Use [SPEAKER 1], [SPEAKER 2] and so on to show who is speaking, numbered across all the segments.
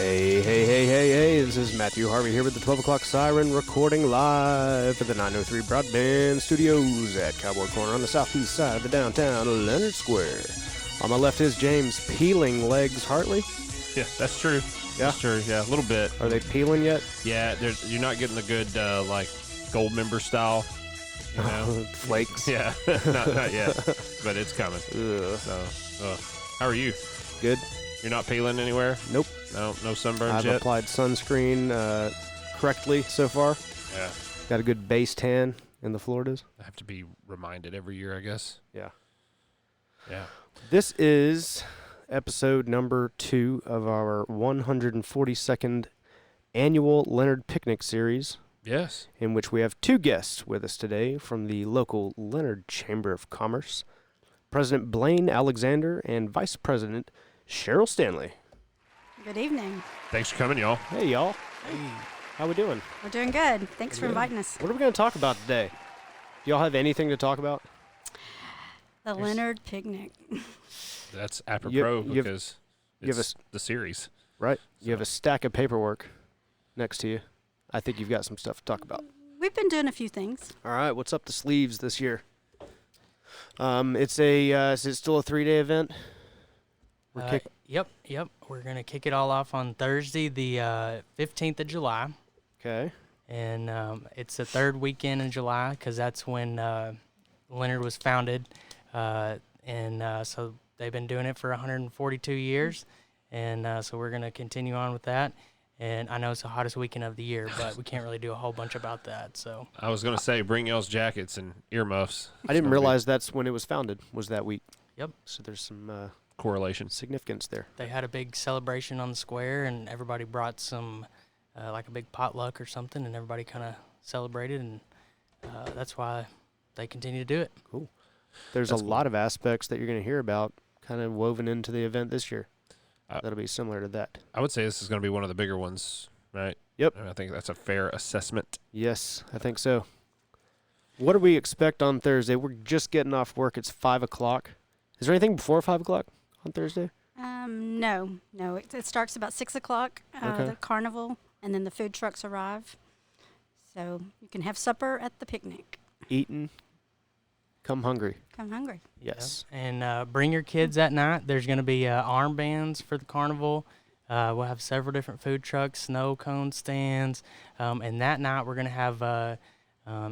[SPEAKER 1] Hey, this is Matthew Harvey here with the 12 o'clock siren, recording live at the 903 Broadband Studios at Cowboy Corner on the southeast side of the downtown Leonard Square. On my left is James Peeling Legs Hartley.
[SPEAKER 2] Yeah, that's true.
[SPEAKER 1] Yeah?
[SPEAKER 2] That's true, yeah, a little bit.
[SPEAKER 1] Are they peeling yet?
[SPEAKER 2] Yeah, you're not getting the good, gold member style, you know?
[SPEAKER 1] Flakes.
[SPEAKER 2] Yeah, not yet, but it's coming.
[SPEAKER 1] Ugh.
[SPEAKER 2] So, how are you?
[SPEAKER 1] Good.
[SPEAKER 2] You're not peeling anywhere?
[SPEAKER 1] Nope.
[SPEAKER 2] No sunburns
[SPEAKER 1] I've
[SPEAKER 2] yet?
[SPEAKER 1] applied sunscreen correctly so far.
[SPEAKER 2] Yeah.
[SPEAKER 1] Got a good base tan in the Floridas.
[SPEAKER 2] I have to be reminded every year, I guess.
[SPEAKER 1] Yeah.
[SPEAKER 2] Yeah.
[SPEAKER 1] This is episode number 2 of our 142nd annual Leonard Picnic series,
[SPEAKER 2] Yes.
[SPEAKER 1] in which we have 2 guests with us today from the local Leonard Chamber of Commerce, President Blaine Alexander and Vice President Sheryl Stanley.
[SPEAKER 3] Good evening.
[SPEAKER 2] Thanks for coming, y'all.
[SPEAKER 1] Hey, y'all. Hey. How we doing?
[SPEAKER 3] We're doing good. Thanks for inviting us.
[SPEAKER 1] What are we going to talk about today? Do y'all have anything to talk about?
[SPEAKER 3] The Leonard Picnic.
[SPEAKER 2] That's apropos because it's the series.
[SPEAKER 1] Right. You have a stack of paperwork next to you. I think you've got some stuff to talk about.
[SPEAKER 3] We've been doing a few things.
[SPEAKER 1] All right. What's up the sleeves this year? It's is it still a 3-day event?
[SPEAKER 4] Yep. We're going to kick it all off on Thursday, the 15th of July.
[SPEAKER 1] Okay.
[SPEAKER 4] And it's the third weekend in July because that's when Leonard was founded. So they've been doing it for 142 years. And so we're going to continue on with that. And I know it's the hottest weekend of the year, but we can't really do a whole bunch about that. So
[SPEAKER 2] I was going to say, bring y'all's jackets and earmuffs.
[SPEAKER 1] I didn't realize that's when it was founded, was that week.
[SPEAKER 4] Yep.
[SPEAKER 1] So there's some
[SPEAKER 2] Correlation.
[SPEAKER 1] significance there.
[SPEAKER 4] they had a big celebration on the square, and everybody brought some, like a big potluck or something, and everybody kind of celebrated, and that's why they continue to do it.
[SPEAKER 1] Cool. There's
[SPEAKER 2] That's
[SPEAKER 1] a
[SPEAKER 2] cool.
[SPEAKER 1] lot of aspects that you're going to hear about kind of woven into the event this year.
[SPEAKER 2] Uh,
[SPEAKER 1] That'll be similar to that.
[SPEAKER 2] I would say this is going to be one of the bigger ones, right?
[SPEAKER 1] Yep.
[SPEAKER 2] I think that's a fair assessment.
[SPEAKER 1] Yes, I think so. What do we expect on Thursday? We're just getting off work. It's 5 o'clock. Is there anything before 5 o'clock on Thursday?
[SPEAKER 3] No. It starts about 6 o'clock,
[SPEAKER 1] Okay.
[SPEAKER 3] the carnival, and then the food trucks arrive. So you can have supper at the picnic.
[SPEAKER 1] Eating. Come hungry.
[SPEAKER 3] Come hungry.
[SPEAKER 1] Yes.
[SPEAKER 4] Yep. And bring your kids that night. There's going to be armbands for the carnival. We'll have several different food trucks, snow cone stands. And that night we're going to have,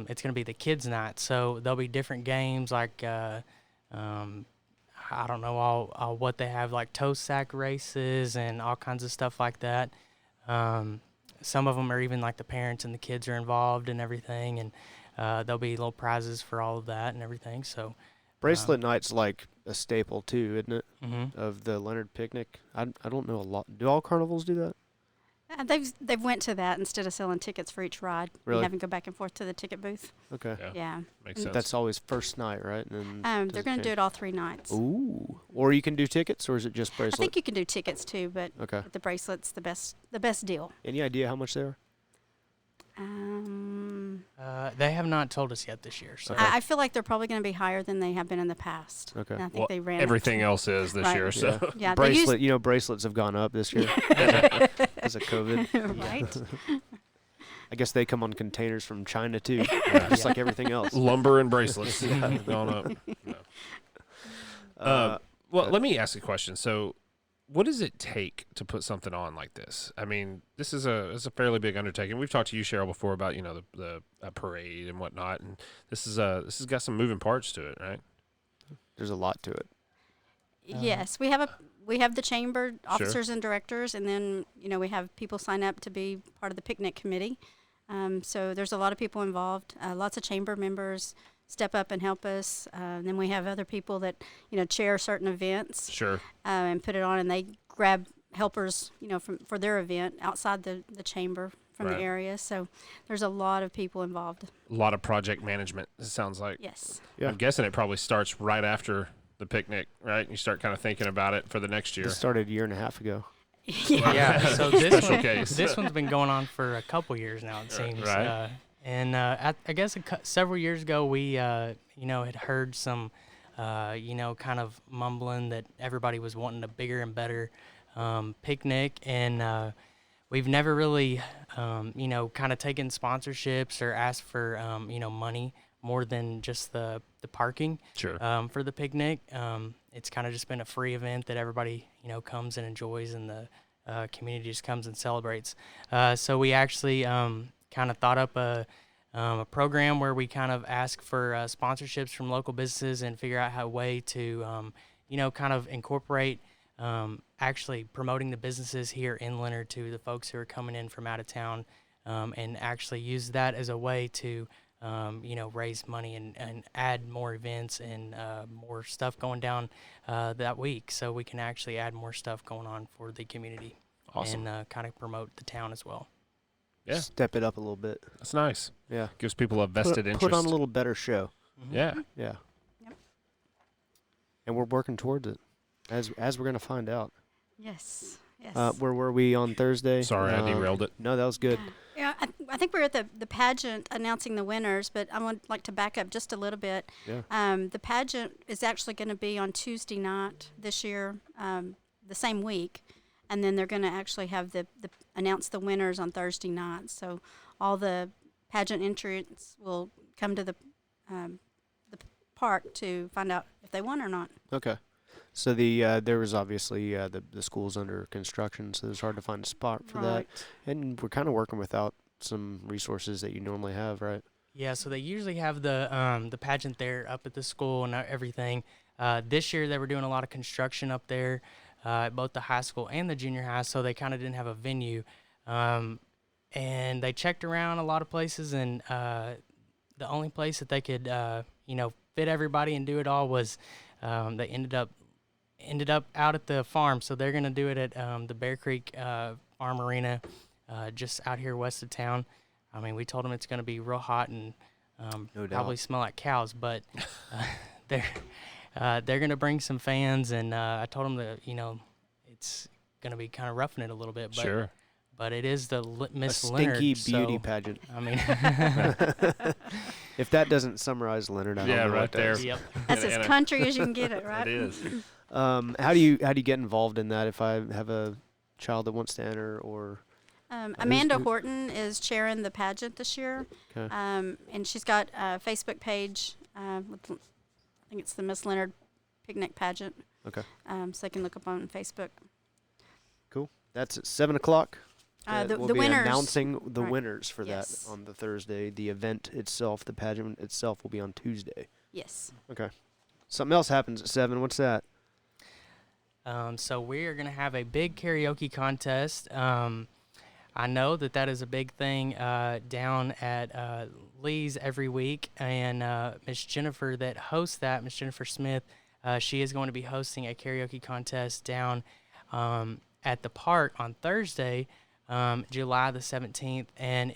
[SPEAKER 4] it's going to be the kids' night. So there'll be different games like, I don't know all what they have, like toe sack races and all kinds of stuff like that. Some of them are even like the parents and the kids are involved and everything. And there'll be little prizes for all of that and everything. So
[SPEAKER 1] Bracelet night's like a staple too, isn't it,
[SPEAKER 4] mm-hmm.
[SPEAKER 1] of the Leonard Picnic? I don't know a lot. Do all carnivals do that?
[SPEAKER 3] They've went to that instead of selling tickets for each ride.
[SPEAKER 1] Really?
[SPEAKER 3] And having to go back and forth to the ticket booth.
[SPEAKER 1] Okay.
[SPEAKER 3] Yeah.
[SPEAKER 2] Makes sense.
[SPEAKER 1] That's always first night, right? And then
[SPEAKER 3] They're going to do it all 3 nights.
[SPEAKER 1] Ooh. Or you can do tickets, or is it just
[SPEAKER 3] I
[SPEAKER 1] bracelet?
[SPEAKER 3] think you can do tickets too, but
[SPEAKER 1] Okay.
[SPEAKER 3] the bracelet's the best deal.
[SPEAKER 1] Any idea how much they are?
[SPEAKER 4] They have not told us yet this year. So
[SPEAKER 1] Okay.
[SPEAKER 3] I feel like they're probably going to be higher than they have been in the past.
[SPEAKER 1] Okay.
[SPEAKER 3] And I think
[SPEAKER 2] Well,
[SPEAKER 3] they ran
[SPEAKER 2] everything else is this
[SPEAKER 3] Right.
[SPEAKER 2] year, so.
[SPEAKER 3] Yeah, they used-
[SPEAKER 1] Bracelet, bracelets have gone up this year because of COVID.
[SPEAKER 3] right?
[SPEAKER 1] I guess they come on containers from China too,
[SPEAKER 2] Yeah.
[SPEAKER 1] just like everything else.
[SPEAKER 2] Lumber and bracelets gone up. No. Well, let me ask a question. So, what does it take to put something on like this? I mean, this is a fairly big undertaking. We've talked to you, Sheryl, before about the parade and whatnot, and this has got some moving parts to it, right?
[SPEAKER 1] There's a lot to it.
[SPEAKER 3] Yes, we have the chamber officers and directors, and then we have people sign up to be part of the picnic committee. So there's a lot of people involved. Lots of chamber members step up and help us. Then we have other people that chair certain events.
[SPEAKER 2] Sure.
[SPEAKER 3] And put it on, and they grab helpers for their event outside the chamber from
[SPEAKER 2] Right.
[SPEAKER 3] the area. So there's a lot of people involved.
[SPEAKER 2] A lot of project management, it sounds like.
[SPEAKER 3] Yes.
[SPEAKER 1] Yeah.
[SPEAKER 2] I'm guessing it probably starts right after the picnic, right? You start kind of thinking about it for the next year.
[SPEAKER 1] This started a year and a half ago.
[SPEAKER 4] yeah. So
[SPEAKER 2] Special case.
[SPEAKER 4] this one's been going on for a couple years now, it seems.
[SPEAKER 2] Right.
[SPEAKER 4] I guess several years ago we had heard some kind of mumbling that everybody was wanting a bigger and better picnic, and we've never really, kind of taken sponsorships or asked for, money more than just the parking
[SPEAKER 2] Sure.
[SPEAKER 4] for the picnic. It's kind of just been a free event that everybody, comes and enjoys, and the community just comes and celebrates. So we actually kind of thought up a program where we kind of ask for sponsorships from local businesses and figure out a way to, kind of incorporate actually promoting the businesses here in Leonard to the folks who are coming in from out of town, and actually use that as a way to, raise money and add more events and more stuff going down that week, so we can actually add more stuff going on for the community.
[SPEAKER 2] Awesome.
[SPEAKER 4] And kind of promote the town as well.
[SPEAKER 2] Yeah.
[SPEAKER 1] Step it up a little bit.
[SPEAKER 2] That's nice.
[SPEAKER 1] Yeah.
[SPEAKER 2] Gives people a vested interest.
[SPEAKER 1] Put on a little better show.
[SPEAKER 2] Yeah.
[SPEAKER 1] Yeah.
[SPEAKER 3] Yep.
[SPEAKER 1] And we're working towards it, as we're going to find out.
[SPEAKER 3] Yes. Yes.
[SPEAKER 1] Where were we on Thursday?
[SPEAKER 2] Sorry, I derailed it.
[SPEAKER 1] No, that was good.
[SPEAKER 3] Yeah, I think we're at the pageant announcing the winners, but I would like to back up just a little bit.
[SPEAKER 1] Yeah.
[SPEAKER 3] The pageant is actually going to be on Tuesday night this year, the same week, and then they're going to actually have the announce the winners on Thursday night. So all the pageant entrants will come to the park to find out if they won or not.
[SPEAKER 1] Okay. So there was obviously the school's under construction, so it's hard to find a spot for that. And we're kind of working without some resources that you normally have, right?
[SPEAKER 4] Yeah, so they usually have the pageant there up at the school and everything. This year they were doing a lot of construction up there at both the high school and the junior high, so they kind of didn't have a venue. And they checked around a lot of places, and the only place that they could, fit everybody and do it all was they ended up out at the farm. So they're going to do it at the Bear Creek Farm Arena, just out here west of town. I mean, we told them it's going to be real hot and
[SPEAKER 1] No
[SPEAKER 4] probably
[SPEAKER 1] doubt.
[SPEAKER 4] smell like cows, but they're going to bring some fans, and I told them that, it's going to be kind of roughing it a little bit. But,
[SPEAKER 2] Sure.
[SPEAKER 4] But it is the
[SPEAKER 1] A
[SPEAKER 4] Miss
[SPEAKER 1] stinky
[SPEAKER 4] Leonard,
[SPEAKER 1] beauty
[SPEAKER 4] so,
[SPEAKER 1] pageant.
[SPEAKER 4] I mean,
[SPEAKER 1] If that doesn't summarize Leonard, I don't
[SPEAKER 2] Yeah,
[SPEAKER 1] know
[SPEAKER 2] right
[SPEAKER 1] what
[SPEAKER 2] there.
[SPEAKER 1] does.
[SPEAKER 4] yep.
[SPEAKER 3] That's as country as you can get it, right?
[SPEAKER 2] It is.
[SPEAKER 1] How do you get involved in that? If I have a child that wants to enter, or
[SPEAKER 3] Amanda Horton is chairing the pageant this year,
[SPEAKER 1] okay.
[SPEAKER 3] and she's got a Facebook page. With, I think it's the Miss Leonard Picnic Pageant.
[SPEAKER 1] Okay.
[SPEAKER 3] So they can look up on Facebook.
[SPEAKER 1] Cool. That's at 7:00.
[SPEAKER 3] The
[SPEAKER 1] we'll be
[SPEAKER 3] winners.
[SPEAKER 1] announcing the
[SPEAKER 3] Right.
[SPEAKER 1] winners for
[SPEAKER 3] Yes.
[SPEAKER 1] that on the Thursday. The event itself, the pageant itself, will be on Tuesday.
[SPEAKER 3] Yes.
[SPEAKER 1] Okay. Something else happens at 7. What's that?
[SPEAKER 4] So we are going to have a big karaoke contest. I know that is a big thing down at Lee's every week, and Miss Jennifer that hosts that, Miss Jennifer Smith, she is going to be hosting a karaoke contest down at the park on Thursday, July the 17th, and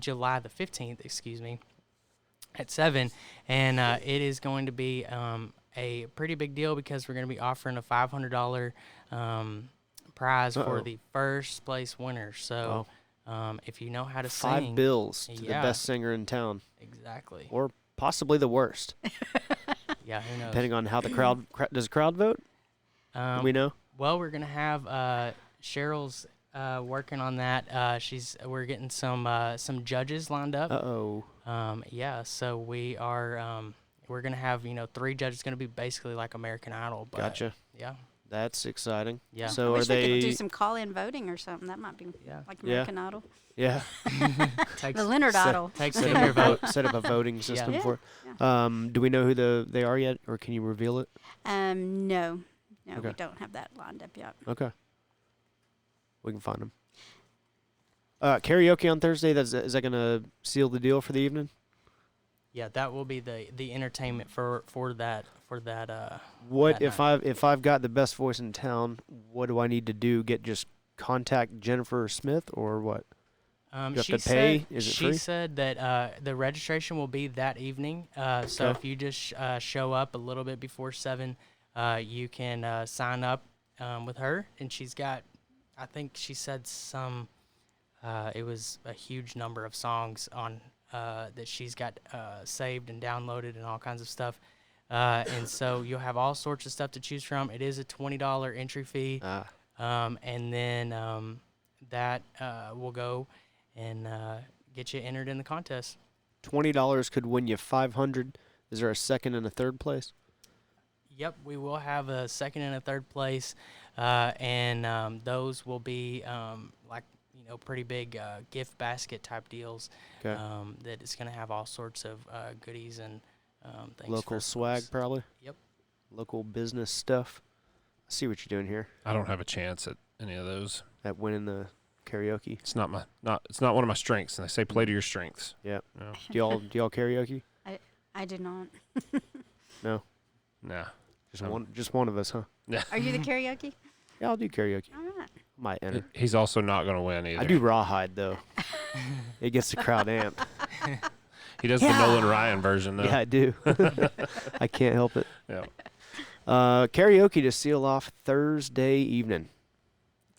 [SPEAKER 4] July the 15th, excuse me, at 7, and it is going to be a pretty big deal because we're going to be offering a $500 prize for the first place winner. So if you know how to sing,
[SPEAKER 1] $5 bills to the
[SPEAKER 4] Yeah.
[SPEAKER 1] best singer in town,
[SPEAKER 4] exactly.
[SPEAKER 1] or possibly the worst,
[SPEAKER 4] Yeah, who knows?
[SPEAKER 1] depending on how the crowd does. The crowd vote? Do we know?
[SPEAKER 4] Well, we're gonna have Cheryl's working on that. We're getting some judges lined up.
[SPEAKER 1] Uh-oh.
[SPEAKER 4] Yeah, so we are we're gonna have 3 judges. It's gonna be basically like American Idol. But
[SPEAKER 1] Gotcha.
[SPEAKER 4] Yeah.
[SPEAKER 1] That's exciting.
[SPEAKER 4] Yeah.
[SPEAKER 1] So
[SPEAKER 3] I
[SPEAKER 1] are
[SPEAKER 3] wish we
[SPEAKER 1] they?
[SPEAKER 3] could do some call-in voting or something. That might be
[SPEAKER 4] Yeah.
[SPEAKER 3] like
[SPEAKER 1] Yeah.
[SPEAKER 3] American Idol.
[SPEAKER 1] Yeah.
[SPEAKER 4] Takes,
[SPEAKER 3] The Leonard
[SPEAKER 1] Set-
[SPEAKER 3] Idol.
[SPEAKER 4] takes
[SPEAKER 1] set
[SPEAKER 4] in
[SPEAKER 1] up
[SPEAKER 4] your
[SPEAKER 1] a
[SPEAKER 4] vote.
[SPEAKER 1] set up a voting system
[SPEAKER 3] Yeah.
[SPEAKER 1] for it.
[SPEAKER 3] Yeah.
[SPEAKER 1] Do we know who they are yet, or can you reveal it?
[SPEAKER 3] No,
[SPEAKER 1] Okay.
[SPEAKER 3] we don't have that lined up yet.
[SPEAKER 1] Okay. We can find them. Karaoke on Thursday. Is that going to seal the deal for the evening?
[SPEAKER 4] Yeah, that will be the entertainment for that.
[SPEAKER 1] What
[SPEAKER 4] that
[SPEAKER 1] if I've got the best voice in town? What do I need to do? Just contact Jennifer Smith, or what? You have
[SPEAKER 4] She
[SPEAKER 1] to pay?
[SPEAKER 4] said,
[SPEAKER 1] Is it
[SPEAKER 4] she
[SPEAKER 1] free?
[SPEAKER 4] said that the registration will be that evening. So
[SPEAKER 1] Okay.
[SPEAKER 4] if you just show up a little bit before 7, you can sign up with her. And she's got, I think she said it was a huge number of songs on that she's got saved and downloaded and all kinds of stuff. And so you'll have all sorts of stuff to choose from. It is a $20 entry fee. And then that will go and get you entered in the contest.
[SPEAKER 1] $20 could win you 500. Is there a second and a third place?
[SPEAKER 4] Yep, we will have a second and a third place, and those will be pretty big gift basket type deals.
[SPEAKER 1] Okay.
[SPEAKER 4] That is going to have all sorts of goodies and things.
[SPEAKER 1] Local
[SPEAKER 4] for
[SPEAKER 1] swag,
[SPEAKER 4] folks.
[SPEAKER 1] probably.
[SPEAKER 4] Yep.
[SPEAKER 1] Local business stuff. I see what you're doing here.
[SPEAKER 2] I don't have a chance at any of those.
[SPEAKER 1] At winning the karaoke.
[SPEAKER 2] It's not one of my strengths. And they say play to your strengths.
[SPEAKER 1] Yep.
[SPEAKER 2] No.
[SPEAKER 1] Do y'all karaoke?
[SPEAKER 3] I do not.
[SPEAKER 1] No.
[SPEAKER 2] Nah.
[SPEAKER 1] Just one of us, huh?
[SPEAKER 2] Yeah.
[SPEAKER 3] Are you the karaoke?
[SPEAKER 1] Yeah, I'll do karaoke.
[SPEAKER 3] All right.
[SPEAKER 1] Might enter.
[SPEAKER 2] He's also not going to win either.
[SPEAKER 1] I do rawhide though. It gets the crowd amped.
[SPEAKER 2] He does the Nolan Ryan version though.
[SPEAKER 1] Yeah, I do. I can't help it.
[SPEAKER 2] Yeah.
[SPEAKER 1] Karaoke to seal off Thursday evening.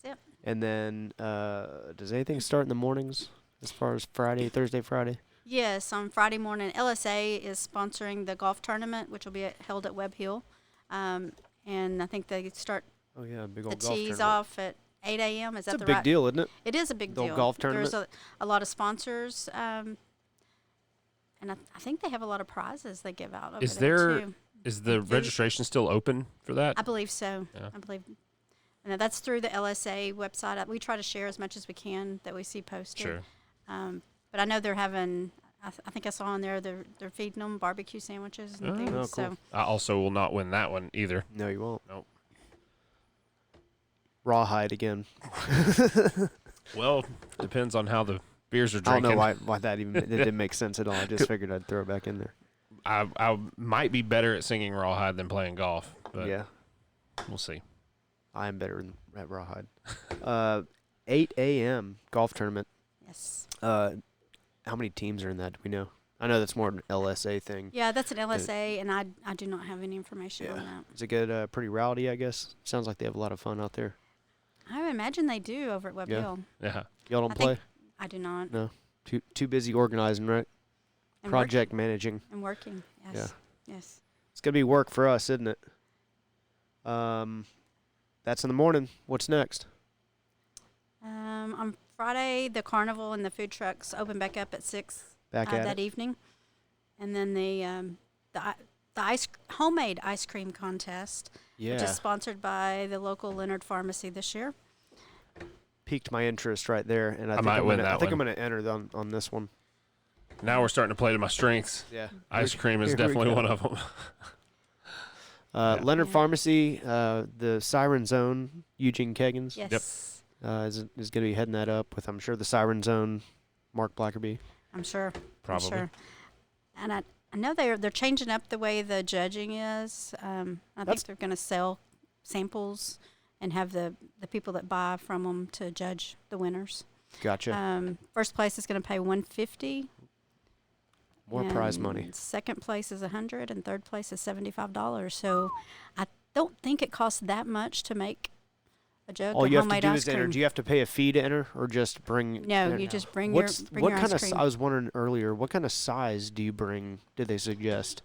[SPEAKER 3] That's it.
[SPEAKER 1] And then does anything start in the mornings as far as Thursday, Friday?
[SPEAKER 3] Yes, on Friday morning, LSA is sponsoring the golf tournament, which will be held at Webb Hill. And I think they start
[SPEAKER 1] Oh yeah, big
[SPEAKER 3] the
[SPEAKER 1] old golf
[SPEAKER 3] tees
[SPEAKER 1] tournament.
[SPEAKER 3] off at 8 a.m. Is that
[SPEAKER 1] It's
[SPEAKER 3] the
[SPEAKER 1] a big
[SPEAKER 3] right?
[SPEAKER 1] deal, isn't it?
[SPEAKER 3] It is a big
[SPEAKER 1] The old
[SPEAKER 3] deal.
[SPEAKER 1] golf tournament?
[SPEAKER 3] There's a lot of sponsors, and I think they have a lot of prizes they give out over
[SPEAKER 2] Is
[SPEAKER 3] there
[SPEAKER 2] there-
[SPEAKER 3] too.
[SPEAKER 2] Is the registration still open for that?
[SPEAKER 3] I believe so.
[SPEAKER 2] Yeah.
[SPEAKER 3] I believe. And that's through the LSA website. We try to share as much as we can that we see posted.
[SPEAKER 2] Sure.
[SPEAKER 3] But I know they're having. I think I saw on there they're feeding them barbecue sandwiches and
[SPEAKER 2] Oh,
[SPEAKER 3] things.
[SPEAKER 1] cool.
[SPEAKER 3] So
[SPEAKER 2] I also will not win that one either.
[SPEAKER 1] No, you won't.
[SPEAKER 2] Nope.
[SPEAKER 1] Rawhide again.
[SPEAKER 2] Well, depends on how the beers are
[SPEAKER 1] I don't
[SPEAKER 2] drinking.
[SPEAKER 1] know why that even it didn't make sense at all. I just figured I'd throw it back in there.
[SPEAKER 2] I might be better at singing Rawhide than playing golf, but
[SPEAKER 1] Yeah,
[SPEAKER 2] we'll see.
[SPEAKER 1] I am better at rawhide. 8 a.m. golf tournament.
[SPEAKER 3] yes.
[SPEAKER 1] How many teams are in that? Do we know? I know that's more an LSA thing.
[SPEAKER 3] Yeah, that's an LSA, and I do not have any information on
[SPEAKER 1] Yeah.
[SPEAKER 3] that.
[SPEAKER 1] Is it good? Pretty rowdy, I guess. Sounds like they have a lot of fun out there.
[SPEAKER 3] I would imagine they do over at Webb
[SPEAKER 1] Yeah.
[SPEAKER 3] Hill.
[SPEAKER 2] Yeah.
[SPEAKER 1] Y'all don't
[SPEAKER 3] I
[SPEAKER 1] play?
[SPEAKER 3] think I do not.
[SPEAKER 1] No. Too busy organizing, right?
[SPEAKER 3] And
[SPEAKER 1] Project managing.
[SPEAKER 3] and working. Yes. Yes.
[SPEAKER 1] It's gonna be work for us, isn't it? That's in the morning. What's next?
[SPEAKER 3] On Friday, the carnival and the food trucks open back up at 6
[SPEAKER 1] Back at
[SPEAKER 3] that
[SPEAKER 1] it.
[SPEAKER 3] evening, and then the homemade ice cream contest, which
[SPEAKER 1] Yeah.
[SPEAKER 3] is sponsored by the local Leonard pharmacy this year.
[SPEAKER 1] Piqued my interest right there, and I think
[SPEAKER 2] might
[SPEAKER 1] I'm
[SPEAKER 2] win
[SPEAKER 1] gonna,
[SPEAKER 2] that
[SPEAKER 1] I think
[SPEAKER 2] one.
[SPEAKER 1] I'm gonna enter on this one.
[SPEAKER 2] Now we're starting to play to my strengths.
[SPEAKER 1] Yeah.
[SPEAKER 2] Ice cream is
[SPEAKER 1] Here we
[SPEAKER 2] definitely
[SPEAKER 1] go.
[SPEAKER 2] one of them. Yeah.
[SPEAKER 1] Leonard
[SPEAKER 3] Yeah.
[SPEAKER 1] Pharmacy, the Siren Zone, Eugene Keggins
[SPEAKER 3] Yes.
[SPEAKER 1] is going to be heading that up with, I'm sure, the Siren Zone, Mark Blackerby.
[SPEAKER 3] I'm sure.
[SPEAKER 2] Probably.
[SPEAKER 3] I'm sure. And I know they're changing up the way the judging is. I
[SPEAKER 1] That's-
[SPEAKER 3] think they're going to sell samples and have the people that buy from them to judge the winners.
[SPEAKER 1] Gotcha.
[SPEAKER 3] First place is going to pay $150.
[SPEAKER 1] More prize money.
[SPEAKER 3] and Second place is $100, and third place is $75. So I don't think it costs that much to make a jug
[SPEAKER 1] All
[SPEAKER 3] of
[SPEAKER 1] you have to
[SPEAKER 3] homemade
[SPEAKER 1] do
[SPEAKER 3] ice
[SPEAKER 1] is enter.
[SPEAKER 3] cream.
[SPEAKER 1] Do you have to pay a fee to enter, or just bring?
[SPEAKER 3] No,
[SPEAKER 1] enter?
[SPEAKER 3] you just bring
[SPEAKER 1] what
[SPEAKER 3] your
[SPEAKER 1] kind
[SPEAKER 3] ice
[SPEAKER 1] of?
[SPEAKER 3] cream.
[SPEAKER 1] I was wondering earlier, what kind of size do you bring? Did they suggest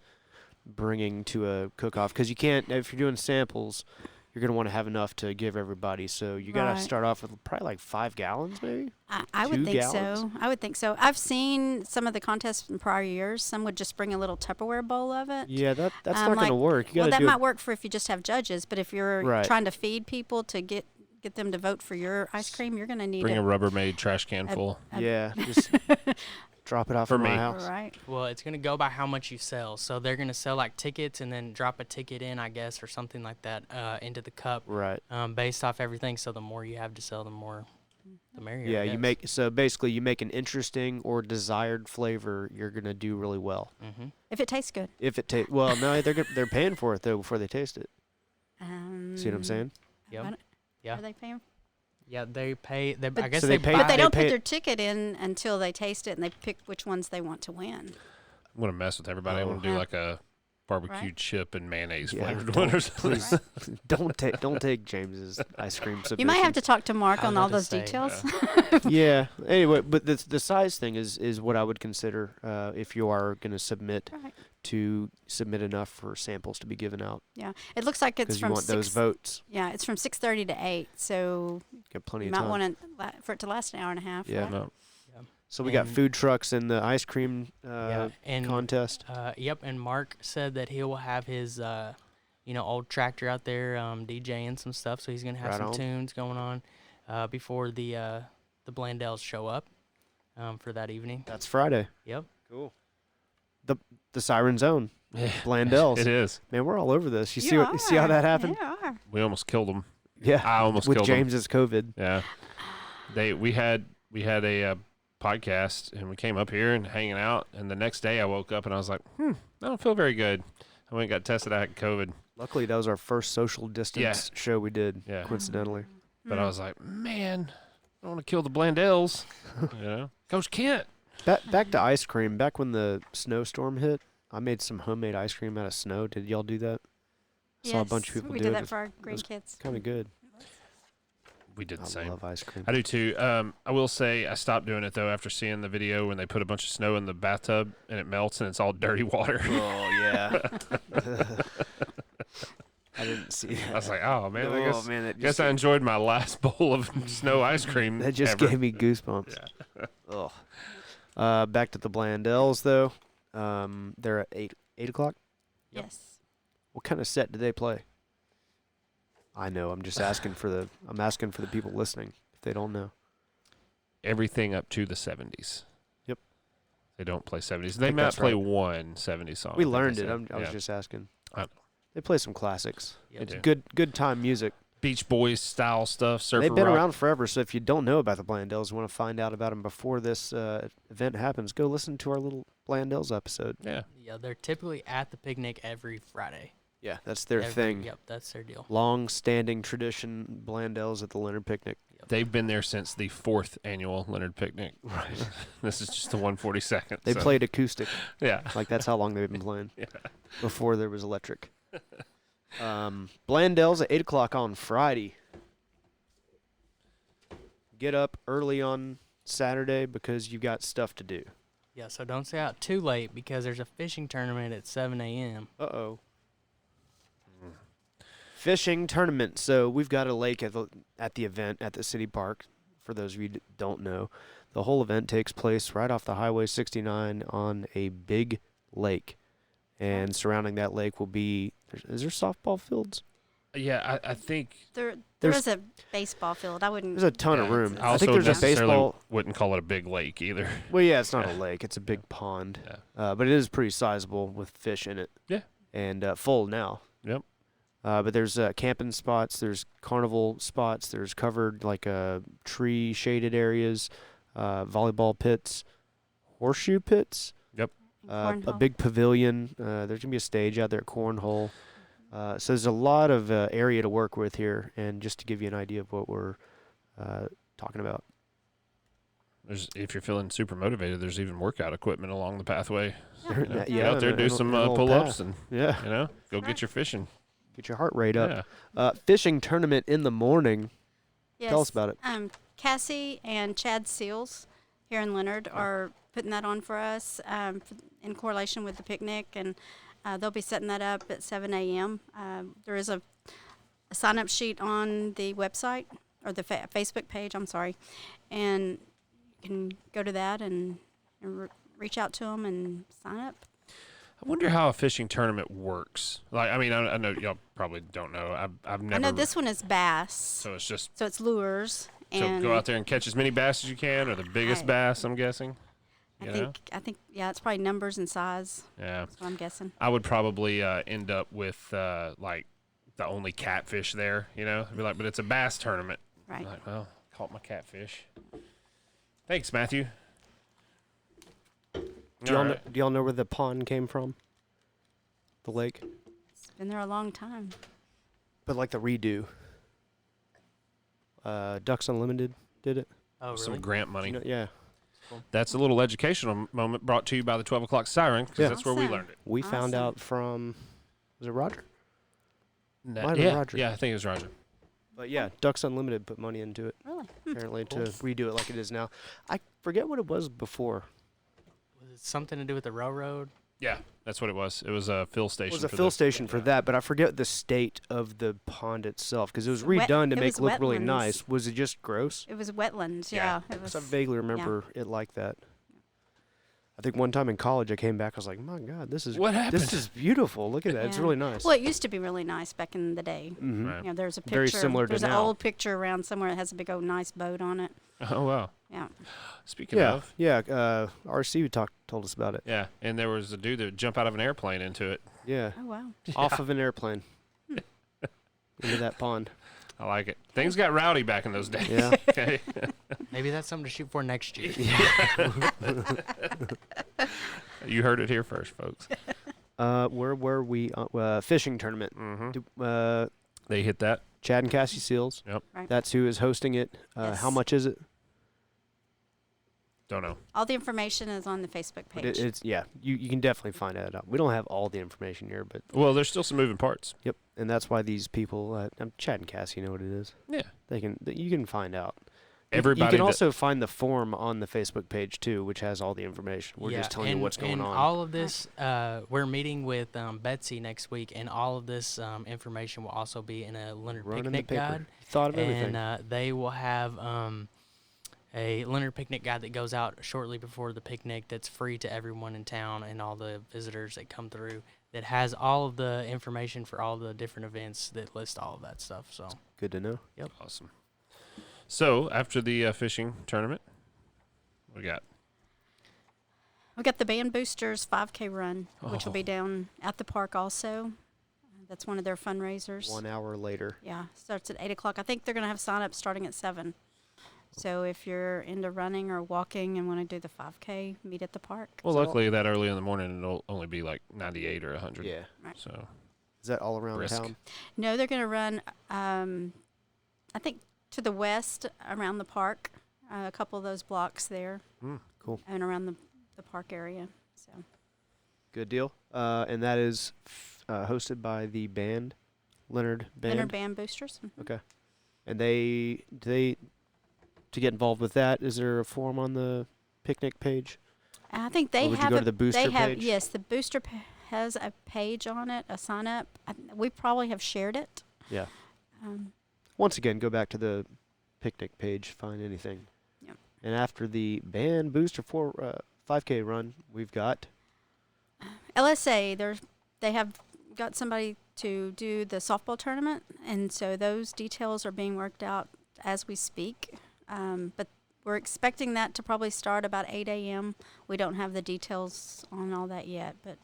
[SPEAKER 1] bringing to a cook-off? Because you can't, if you're doing samples, you're gonna want to have enough to give everybody. So you gotta
[SPEAKER 3] Right.
[SPEAKER 1] start off with probably like 5 gallons, maybe.
[SPEAKER 3] I would
[SPEAKER 1] 2
[SPEAKER 3] think
[SPEAKER 1] gallons?
[SPEAKER 3] so. I would think so. I've seen some of the contests in prior years. Some would just bring a little Tupperware bowl of it.
[SPEAKER 1] Yeah, that's not
[SPEAKER 3] like-
[SPEAKER 1] gonna work. You
[SPEAKER 3] Well,
[SPEAKER 1] gotta
[SPEAKER 3] that
[SPEAKER 1] do
[SPEAKER 3] might
[SPEAKER 1] it.
[SPEAKER 3] work for if you just have judges, but if you're
[SPEAKER 1] Right.
[SPEAKER 3] trying to feed people to get them to vote for your ice cream, you're going to need
[SPEAKER 2] Bring
[SPEAKER 3] it.
[SPEAKER 2] a Rubbermaid trash can full.
[SPEAKER 1] Yeah, just drop it off
[SPEAKER 2] For
[SPEAKER 1] at my
[SPEAKER 2] me.
[SPEAKER 1] house.
[SPEAKER 3] Right.
[SPEAKER 4] Well, it's going to go by how much you sell. So they're going to sell like tickets and then drop a ticket in, I guess, or something like that into the cup
[SPEAKER 1] Right.
[SPEAKER 4] based off everything. So the more you have to sell, the merrier.
[SPEAKER 1] Yeah,
[SPEAKER 4] I
[SPEAKER 1] you
[SPEAKER 4] guess.
[SPEAKER 1] make so basically you make an interesting or desired flavor, you're gonna do really well.
[SPEAKER 4] Mm-hmm.
[SPEAKER 3] If it tastes good.
[SPEAKER 1] If it tastes well, no, they're paying for it though before they taste it. See what I'm saying?
[SPEAKER 3] I
[SPEAKER 4] Yep.
[SPEAKER 3] don't-
[SPEAKER 4] Yeah.
[SPEAKER 3] Are they paying?
[SPEAKER 4] Yeah, they pay. They,
[SPEAKER 3] But-
[SPEAKER 4] I guess
[SPEAKER 1] So
[SPEAKER 4] they,
[SPEAKER 1] they pay-
[SPEAKER 4] buy.
[SPEAKER 3] But they don't
[SPEAKER 1] pay-
[SPEAKER 3] put their ticket in until they taste it and they pick which ones they want to win.
[SPEAKER 2] I'm gonna mess with everybody. I'm
[SPEAKER 1] Oh.
[SPEAKER 2] gonna do
[SPEAKER 3] Yeah.
[SPEAKER 2] like a barbecue
[SPEAKER 3] Right.
[SPEAKER 2] chip and mayonnaise
[SPEAKER 1] Yeah,
[SPEAKER 2] flavored
[SPEAKER 1] don't-
[SPEAKER 2] one or something.
[SPEAKER 1] Please don't take James's ice cream submission.
[SPEAKER 3] You might have to talk to Mark
[SPEAKER 4] I
[SPEAKER 3] on
[SPEAKER 4] was
[SPEAKER 3] all
[SPEAKER 4] about
[SPEAKER 3] those
[SPEAKER 4] to say,
[SPEAKER 3] details.
[SPEAKER 1] Yeah. Anyway, but the size thing is what I would consider if you are gonna submit
[SPEAKER 3] Right.
[SPEAKER 1] to submit enough for samples to be given out.
[SPEAKER 3] Yeah, it looks like it's
[SPEAKER 1] Because you
[SPEAKER 3] from
[SPEAKER 1] want those votes.
[SPEAKER 3] Yeah, it's from 6:30 to 8, so
[SPEAKER 1] Got plenty
[SPEAKER 3] you
[SPEAKER 1] of
[SPEAKER 3] might
[SPEAKER 1] time.
[SPEAKER 3] want for it to last an hour and a half.
[SPEAKER 1] Yeah.
[SPEAKER 3] right?
[SPEAKER 2] No.
[SPEAKER 1] So we got
[SPEAKER 4] And-
[SPEAKER 1] food trucks and the ice cream
[SPEAKER 4] and
[SPEAKER 1] contest.
[SPEAKER 4] Yep, and Mark said that he will have his old tractor out there DJing some stuff, so he's gonna have
[SPEAKER 1] Right
[SPEAKER 4] some
[SPEAKER 1] on.
[SPEAKER 4] tunes going on before the Blandells show up for that evening.
[SPEAKER 1] That's Friday.
[SPEAKER 4] Yep.
[SPEAKER 1] Cool. The Siren Zone.
[SPEAKER 2] Yeah.
[SPEAKER 1] Blandells.
[SPEAKER 2] It is.
[SPEAKER 1] Man, we're all over this. You
[SPEAKER 3] You
[SPEAKER 1] see how that happened?
[SPEAKER 3] Yeah, you are.
[SPEAKER 2] We almost killed them.
[SPEAKER 1] Yeah.
[SPEAKER 2] I almost
[SPEAKER 1] With
[SPEAKER 2] killed them.
[SPEAKER 1] James's COVID.
[SPEAKER 2] Yeah. We had a podcast, and we came up here and hanging out, and the next day I woke up and I was like, I don't feel very good. I went and got tested. I had COVID.
[SPEAKER 1] Luckily, that was our first social distance show we did,
[SPEAKER 2] Yeah.
[SPEAKER 1] coincidentally.
[SPEAKER 2] But I was like, man, I don't want to kill the Blandells. Coach Kent.
[SPEAKER 1] Back to ice cream. Back when the snowstorm hit, I made some homemade ice cream out of snow. Did y'all do that? I saw a bunch of
[SPEAKER 3] Yes,
[SPEAKER 1] people
[SPEAKER 3] we
[SPEAKER 1] do
[SPEAKER 3] did
[SPEAKER 1] it.
[SPEAKER 3] that for our grandkids.
[SPEAKER 1] Kind of good.
[SPEAKER 2] We did the
[SPEAKER 1] I
[SPEAKER 2] same.
[SPEAKER 1] love ice cream.
[SPEAKER 2] I do too. I will say I stopped doing it though after seeing the video when they put a bunch of snow in the bathtub and it melts and it's all dirty water.
[SPEAKER 1] Oh, yeah. I didn't see that.
[SPEAKER 2] I was like, oh man, I guess,
[SPEAKER 1] man, that
[SPEAKER 2] guess
[SPEAKER 1] just,
[SPEAKER 2] I enjoyed my last bowl of snow ice cream.
[SPEAKER 1] that just
[SPEAKER 2] ever.
[SPEAKER 1] gave me goosebumps. Ugh. Back to the Blandells, though. They're at 8 o'clock.
[SPEAKER 2] Yep.
[SPEAKER 3] Yes.
[SPEAKER 1] What kind of set do they play? I know. I'm just asking for the people listening if they don't know.
[SPEAKER 2] Everything up to the 70s.
[SPEAKER 1] Yep.
[SPEAKER 2] They don't play 70s.
[SPEAKER 1] I
[SPEAKER 2] They
[SPEAKER 1] think
[SPEAKER 2] might
[SPEAKER 1] that's
[SPEAKER 2] play
[SPEAKER 1] right.
[SPEAKER 2] one 70s song.
[SPEAKER 1] We
[SPEAKER 2] I think they
[SPEAKER 1] learned it.
[SPEAKER 2] said.
[SPEAKER 1] I was
[SPEAKER 2] Yeah.
[SPEAKER 1] just asking.
[SPEAKER 2] I know.
[SPEAKER 1] They play some classics.
[SPEAKER 4] Yep.
[SPEAKER 1] It's
[SPEAKER 2] They
[SPEAKER 1] good time music.
[SPEAKER 2] Beach Boys style stuff. Surfer
[SPEAKER 1] They've been
[SPEAKER 2] rock.
[SPEAKER 1] around forever, so if you don't know about the Blandells, want to find out about them before this event happens, go listen to our little Blandells episode.
[SPEAKER 2] Yeah.
[SPEAKER 4] Yeah, they're typically at the picnic every Friday.
[SPEAKER 1] Yeah, that's their thing.
[SPEAKER 4] Yep, that's their deal.
[SPEAKER 1] Long-standing tradition, Blandells at the Leonard picnic.
[SPEAKER 2] They've been there since the 4th annual Leonard picnic.
[SPEAKER 1] Right.
[SPEAKER 2] This is just the 142nd.
[SPEAKER 1] They
[SPEAKER 2] so-
[SPEAKER 1] played acoustic.
[SPEAKER 2] Yeah.
[SPEAKER 1] Like, that's how long they've been playing.
[SPEAKER 2] Yeah.
[SPEAKER 1] Before there was electric. Blandells at 8 o'clock on Friday. Get up early on Saturday because you got stuff to do.
[SPEAKER 4] Yeah, so don't stay out too late because there's a fishing tournament at 7 a.m.
[SPEAKER 1] Uh-oh. Fishing tournament. So we've got a lake at the event at the city park. For those of you that don't know, the whole event takes place right off the Highway 69 on a big lake. And surrounding that lake will be, is there softball fields?
[SPEAKER 2] Yeah, I think
[SPEAKER 3] There
[SPEAKER 1] There's-
[SPEAKER 3] is a baseball field. I wouldn't.
[SPEAKER 1] There's a ton of
[SPEAKER 2] Yeah,
[SPEAKER 1] room.
[SPEAKER 3] it's-
[SPEAKER 2] I
[SPEAKER 1] I
[SPEAKER 2] also
[SPEAKER 1] think there's a
[SPEAKER 2] necessarily
[SPEAKER 1] baseball.
[SPEAKER 2] wouldn't call it a big lake either.
[SPEAKER 1] Well, yeah, it's not a
[SPEAKER 2] Yeah.
[SPEAKER 1] lake. It's a big pond.
[SPEAKER 2] Yeah.
[SPEAKER 1] But it is pretty sizable with fish in it.
[SPEAKER 2] Yeah.
[SPEAKER 1] And full now.
[SPEAKER 2] Yep.
[SPEAKER 1] But there's camping spots. There's carnival spots. There's covered like tree shaded areas, volleyball pits, horseshoe pits.
[SPEAKER 2] Yep.
[SPEAKER 1] A
[SPEAKER 3] Cornhole.
[SPEAKER 1] big pavilion. There's gonna be a stage out there at Cornhole. So there's a lot of area to work with here, and just to give you an idea of what we're talking about.
[SPEAKER 2] If you're feeling super motivated, there's even workout equipment along the pathway.
[SPEAKER 1] There-
[SPEAKER 2] Get
[SPEAKER 1] yeah,
[SPEAKER 2] out there,
[SPEAKER 1] and
[SPEAKER 2] do
[SPEAKER 1] a
[SPEAKER 2] some
[SPEAKER 1] little
[SPEAKER 2] pull-ups,
[SPEAKER 1] path.
[SPEAKER 2] and
[SPEAKER 1] Yeah,
[SPEAKER 2] go get your fishing.
[SPEAKER 1] get your heart rate up.
[SPEAKER 2] Yeah.
[SPEAKER 1] Fishing tournament in the morning.
[SPEAKER 3] Yes.
[SPEAKER 1] Tell us about it.
[SPEAKER 3] Cassie and Chad Seals here in Leonard are putting that on for us in correlation with the picnic, and they'll be setting that up at 7 a.m. There is a sign-up sheet on the website, or the Facebook page, I'm sorry, and you can go to that and reach out to them and sign up.
[SPEAKER 2] I wonder how a fishing tournament works. Like, I mean, I know y'all probably don't know. I've never.
[SPEAKER 3] I know this one is bass,
[SPEAKER 2] So it's just
[SPEAKER 3] so it's lures.
[SPEAKER 2] so
[SPEAKER 3] And
[SPEAKER 2] go out there and catch as many bass as you can, or the biggest
[SPEAKER 3] I-
[SPEAKER 2] bass. I'm guessing.
[SPEAKER 3] I
[SPEAKER 2] You know?
[SPEAKER 3] think, yeah, it's probably numbers and size.
[SPEAKER 2] Yeah.
[SPEAKER 3] That's what I'm guessing.
[SPEAKER 2] I would probably end up with like the only catfish there. I'd be like, but it's a bass tournament.
[SPEAKER 3] Right.
[SPEAKER 2] I'm like, well, caught my catfish. Thanks, Matthew.
[SPEAKER 1] Do y'all know where the pond came from? The lake?
[SPEAKER 3] It's been there a long time.
[SPEAKER 1] But like the redo. Ducks Unlimited did it.
[SPEAKER 4] Oh, really?
[SPEAKER 2] Some grant money.
[SPEAKER 1] You know, yeah.
[SPEAKER 2] That's a little educational moment brought to you by the 12 o'clock siren, because
[SPEAKER 1] Yeah.
[SPEAKER 2] that's where we
[SPEAKER 3] Awesome.
[SPEAKER 2] learned it.
[SPEAKER 1] We found
[SPEAKER 3] Awesome.
[SPEAKER 1] out from, was it Roger?
[SPEAKER 2] Might
[SPEAKER 1] have been
[SPEAKER 2] yeah,
[SPEAKER 1] Roger.
[SPEAKER 2] yeah, I think it was Roger.
[SPEAKER 1] But yeah, Ducks Unlimited put money into it,
[SPEAKER 3] Really?
[SPEAKER 1] apparently,
[SPEAKER 2] Cool.
[SPEAKER 1] to redo it like it is now. I forget what it was before.
[SPEAKER 4] Was it something to do with the railroad?
[SPEAKER 2] Yeah, that's what it was. It was a fill station.
[SPEAKER 1] It was a fill station for that, but I forget the state of the pond itself because it was redone to make it look really nice. Was it just gross?
[SPEAKER 3] It was wetlands, yeah. It was,
[SPEAKER 1] I vaguely remember it like that. I think one time in college I came back, I was like, my God, this is beautiful. Look at that. It's really nice.
[SPEAKER 3] Well, it used to be really nice back in the day.
[SPEAKER 1] Mm-hmm.
[SPEAKER 2] Right.
[SPEAKER 3] You know, there's a picture.
[SPEAKER 1] Very similar to now.
[SPEAKER 3] There's an old picture around somewhere that has a big old nice boat on it.
[SPEAKER 2] Oh, wow.
[SPEAKER 3] Yeah.
[SPEAKER 2] Speaking of.
[SPEAKER 1] Yeah, RC told us about it.
[SPEAKER 2] Yeah, and there was a dude that would jump out of an airplane into it.
[SPEAKER 1] Yeah.
[SPEAKER 3] Oh, wow.
[SPEAKER 1] Off of an airplane. Into that pond.
[SPEAKER 2] I like it. Things got rowdy back in those days.
[SPEAKER 1] Yeah.
[SPEAKER 2] Okay.
[SPEAKER 4] Maybe that's something to shoot for next year.
[SPEAKER 2] You heard it here first, folks.
[SPEAKER 1] Where were we? Fishing tournament.
[SPEAKER 2] Mm-hmm. They hit that.
[SPEAKER 1] Chad and Cassie Seals.
[SPEAKER 2] Yep.
[SPEAKER 3] Right.
[SPEAKER 1] That's who is hosting it.
[SPEAKER 3] Yes.
[SPEAKER 1] How much is it?
[SPEAKER 2] Don't know.
[SPEAKER 3] All the information is on the Facebook page.
[SPEAKER 1] You can definitely find that out. We don't have all the information here, but
[SPEAKER 2] Well, there's still some moving parts.
[SPEAKER 1] yep, and that's why these people, Chad and Cassie know what it is.
[SPEAKER 2] Yeah.
[SPEAKER 1] You can find out.
[SPEAKER 2] Everybody.
[SPEAKER 1] You can also find the form on the Facebook page too, which has all the information. We're just telling you what's going on.
[SPEAKER 4] All of this, we're meeting with Betsy next week, and all of this information will also be in a Leonard picnic guide.
[SPEAKER 1] Thought of everything.
[SPEAKER 4] And they will have a Leonard picnic guide that goes out shortly before the picnic that's free to everyone in town and all the visitors that come through, that has all of the information for all the different events that list all of that stuff. So
[SPEAKER 1] Good to know.
[SPEAKER 4] Yep.
[SPEAKER 2] Awesome. So after the fishing tournament, what we got?
[SPEAKER 3] We got the Band Boosters 5K run, which will be down at the park also. That's one of their fundraisers.
[SPEAKER 1] 1 hour later.
[SPEAKER 3] Yeah, starts at 8 o'clock. I think they're going to have sign-ups starting at 7. So if you're into running or walking and want to do the 5K, meet at the park.
[SPEAKER 2] Well, luckily that early in the morning it'll only be like 98 or 100.
[SPEAKER 1] Yeah.
[SPEAKER 3] Right.
[SPEAKER 2] So
[SPEAKER 1] Is that all around
[SPEAKER 2] Risk.
[SPEAKER 1] town?
[SPEAKER 3] No, they're going to run, I think, to the west around the park, a couple of those blocks there.
[SPEAKER 1] Cool.
[SPEAKER 3] And around the park area. So
[SPEAKER 1] Good deal. And that is hosted by the band, Leonard Band.
[SPEAKER 3] Leonard Band Boosters. Mhm.
[SPEAKER 1] Okay. And they to get involved with that, is there a form on the picnic page?
[SPEAKER 3] I think they
[SPEAKER 1] Or would you
[SPEAKER 3] have
[SPEAKER 1] go to the booster page?
[SPEAKER 3] Yes, the booster has a page on it, a sign up. We probably have shared it.
[SPEAKER 1] Yeah. Once again, go back to the picnic page, find anything.
[SPEAKER 3] Yep.
[SPEAKER 1] And after the band booster 5K run, we've got
[SPEAKER 3] LSA, they have got somebody to do the softball tournament, and so those details are being worked out as we speak. But we're expecting that to probably start about 8 a.m. We don't have the details on all that yet, but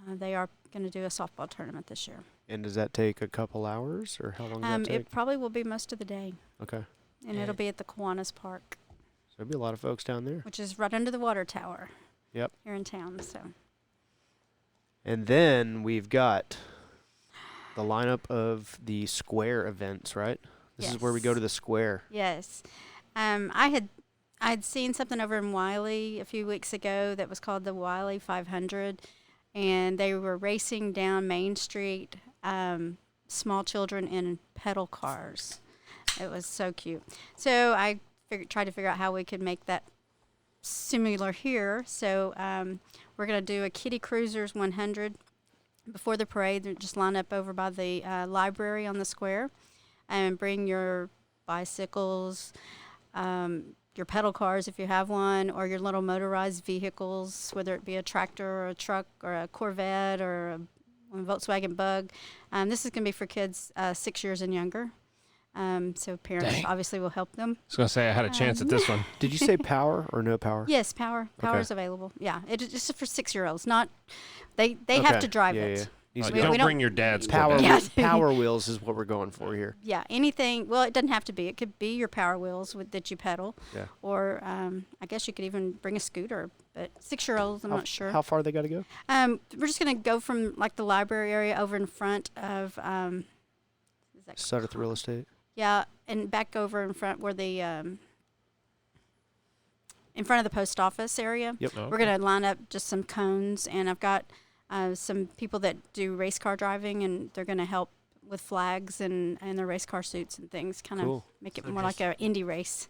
[SPEAKER 3] they are going to do a softball tournament this year.
[SPEAKER 1] And does that take a couple hours, or how long does that take?
[SPEAKER 3] It probably will be most of the day,
[SPEAKER 1] Okay.
[SPEAKER 3] and it'll be at the Kiwanis Park,
[SPEAKER 1] So there'll be a lot of folks down there.
[SPEAKER 3] which is right under the water tower.
[SPEAKER 1] Yep.
[SPEAKER 3] Here in town, so.
[SPEAKER 1] And then we've got the lineup of the square events, right? This is where we go to the square.
[SPEAKER 3] Yes. I had seen something over in Wiley a few weeks ago that was called the Wiley 500, and they were racing down Main Street, small children in pedal cars. It was so cute. So I tried to figure out how we could make that similar here. So we're going to do a Kitty Cruisers 100 before the parade. They just line up over by the library on the square, and bring your bicycles, your pedal cars if you have one, or your little motorized vehicles, whether it be a tractor or a truck or a Corvette or a Volkswagen Bug. This is going to be for kids 6 years and younger. So parents obviously will help them.
[SPEAKER 2] I was gonna say I had a chance at this one.
[SPEAKER 1] Did you say power or no power?
[SPEAKER 3] Yes, power is available. Yeah, it's just for 6-year-olds. Not they have to drive it.
[SPEAKER 2] Don't bring your dad's
[SPEAKER 1] power.
[SPEAKER 2] Corvette.
[SPEAKER 1] Power wheels is what we're going for here.
[SPEAKER 3] Yeah, anything. Well, it doesn't have to be. It could be your power wheels that you pedal.
[SPEAKER 1] Yeah.
[SPEAKER 3] Or I guess you could even bring a scooter. But 6-year-olds, I'm not sure.
[SPEAKER 1] How far they got to go?
[SPEAKER 3] We're just gonna go from like the library area over in front of.
[SPEAKER 1] Sudeth Real Estate.
[SPEAKER 3] Yeah, and back over in front where the in front of the post office area.
[SPEAKER 1] Yep.
[SPEAKER 2] Oh,
[SPEAKER 3] We're gonna line up just some cones, and I've got some people that do race car driving, and they're gonna help with flags and their race car suits and things, kind of
[SPEAKER 1] Cool.
[SPEAKER 3] make it
[SPEAKER 4] So
[SPEAKER 3] more like an indie race.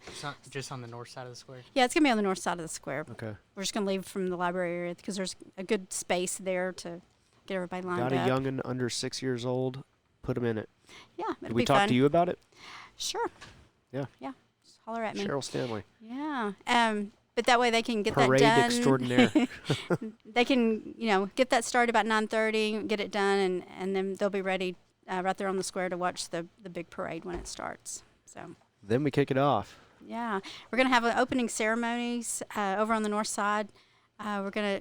[SPEAKER 4] Just on the north side of the square.
[SPEAKER 3] Yeah, it's going to be on the north side of the square.
[SPEAKER 1] Okay.
[SPEAKER 3] We're just going to leave from the library area because there's a good space there to get everybody lined
[SPEAKER 1] Got
[SPEAKER 3] up.
[SPEAKER 1] a youngin' under 6 years old. Put him in it.
[SPEAKER 3] Yeah,
[SPEAKER 1] Did
[SPEAKER 3] it'll
[SPEAKER 1] we
[SPEAKER 3] be
[SPEAKER 1] talk
[SPEAKER 3] fun.
[SPEAKER 1] to you about it?
[SPEAKER 3] Sure.
[SPEAKER 1] Yeah.
[SPEAKER 3] Yeah. Just holler at me.
[SPEAKER 1] Sheryl Stanley.
[SPEAKER 3] Yeah. But that way they can get
[SPEAKER 1] Parade
[SPEAKER 3] that done.
[SPEAKER 1] extraordinaire.
[SPEAKER 3] They can, get that started about 9:30, get it done, and then they'll be ready right there on the square to watch the big parade when it starts. So.
[SPEAKER 1] Then we kick it off.
[SPEAKER 3] Yeah, we're gonna have opening ceremonies over on the north side. We're gonna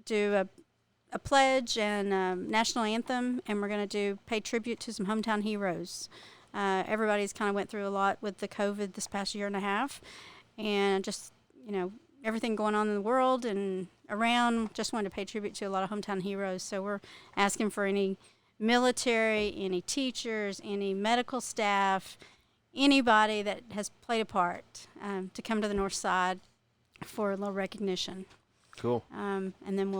[SPEAKER 3] do a pledge and national anthem, and we're gonna pay tribute to some hometown heroes. Everybody's kind of went through a lot with the COVID this past year and a half, and just everything going on in the world and around. Just wanted to pay tribute to a lot of hometown heroes. So we're asking for any military, any teachers, any medical staff, anybody that has played a part to come to the north side for a little recognition.
[SPEAKER 1] Cool.
[SPEAKER 3] And then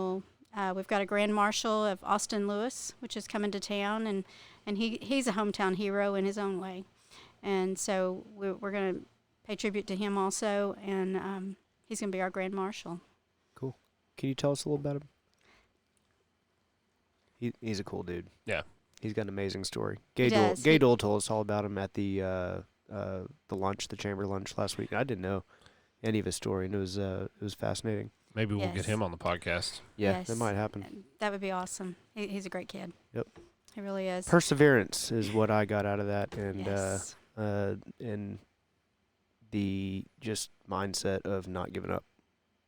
[SPEAKER 3] we've got a grand marshal of Austin Lewis, which is coming to town, and he's a hometown hero in his own way. And so we're going to pay tribute to him also, and he's going to be our grand marshal.
[SPEAKER 1] Cool. Can you tell us a little about him? He's a cool dude.
[SPEAKER 2] Yeah.
[SPEAKER 1] He's got an amazing story.
[SPEAKER 3] He does.
[SPEAKER 1] Gay Dole told us all about him at the chamber lunch last week. I didn't know any of his story, and it was fascinating.
[SPEAKER 2] Maybe we'll
[SPEAKER 3] Yes.
[SPEAKER 2] get him on the podcast.
[SPEAKER 1] Yeah,
[SPEAKER 3] Yes.
[SPEAKER 1] that might happen.
[SPEAKER 3] That would be awesome. He's a great kid.
[SPEAKER 1] Yep.
[SPEAKER 3] He really is.
[SPEAKER 1] Perseverance is what I got out of that, and
[SPEAKER 3] Yes.
[SPEAKER 1] and the just mindset of not giving up.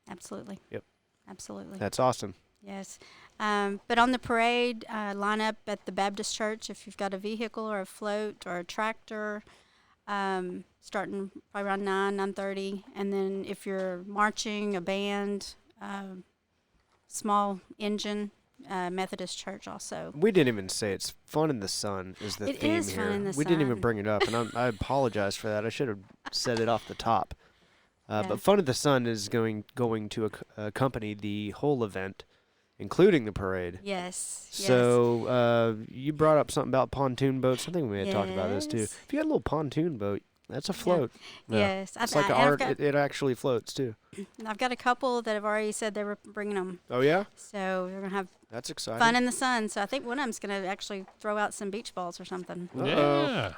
[SPEAKER 3] Absolutely.
[SPEAKER 1] Yep.
[SPEAKER 3] Absolutely.
[SPEAKER 1] That's awesome.
[SPEAKER 3] Yes. But on the parade, line up at the Baptist Church if you've got a vehicle or a float or a tractor, starting probably around 9:30. And then if you're marching, a band, small engine, Methodist Church also.
[SPEAKER 1] We didn't even say it's fun in the sun is the
[SPEAKER 3] It
[SPEAKER 1] theme
[SPEAKER 3] is
[SPEAKER 1] here.
[SPEAKER 3] fun in the
[SPEAKER 1] we didn't even
[SPEAKER 3] sun.
[SPEAKER 1] bring it up, and I apologize for that. I should have said it off the top.
[SPEAKER 3] Yeah.
[SPEAKER 1] But Fun in the Sun is going to accompany the whole event, including the parade.
[SPEAKER 3] Yes.
[SPEAKER 1] So you brought up something about pontoon boats. I think we had talked about this too.
[SPEAKER 3] Yes.
[SPEAKER 1] If you had a little pontoon boat, that's a float.
[SPEAKER 3] Yes.
[SPEAKER 1] It's like art. It actually floats too.
[SPEAKER 3] I've got a couple that have already said they were bringing them.
[SPEAKER 1] Oh yeah,
[SPEAKER 3] So we're going to have
[SPEAKER 1] that's exciting.
[SPEAKER 3] fun in the sun. So I think one of them's going to actually throw out some beach balls or something.
[SPEAKER 1] Uh-oh.
[SPEAKER 2] Yeah.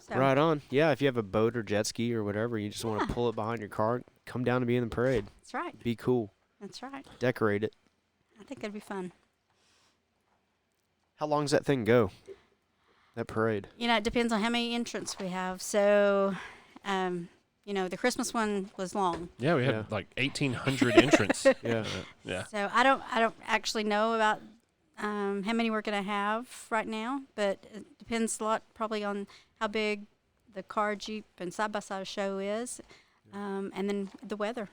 [SPEAKER 3] So.
[SPEAKER 1] Right on. Yeah, if you have a boat or jet ski or whatever, you just want to pull it behind your car, come down and be in the parade.
[SPEAKER 3] That's right.
[SPEAKER 1] Be cool.
[SPEAKER 3] That's right.
[SPEAKER 1] Decorate it.
[SPEAKER 3] I think it'd be fun.
[SPEAKER 1] How long does that thing go? That parade.
[SPEAKER 3] It depends on how many entrants we have. So, the Christmas one was long.
[SPEAKER 2] Yeah, we had
[SPEAKER 1] Yeah.
[SPEAKER 2] like 1,800 entrants.
[SPEAKER 1] Yeah.
[SPEAKER 2] Yeah.
[SPEAKER 3] So I don't actually know about how many we're going to have right now, but it depends a lot probably on how big the car, Jeep, and side-by-side show is, and then the weather.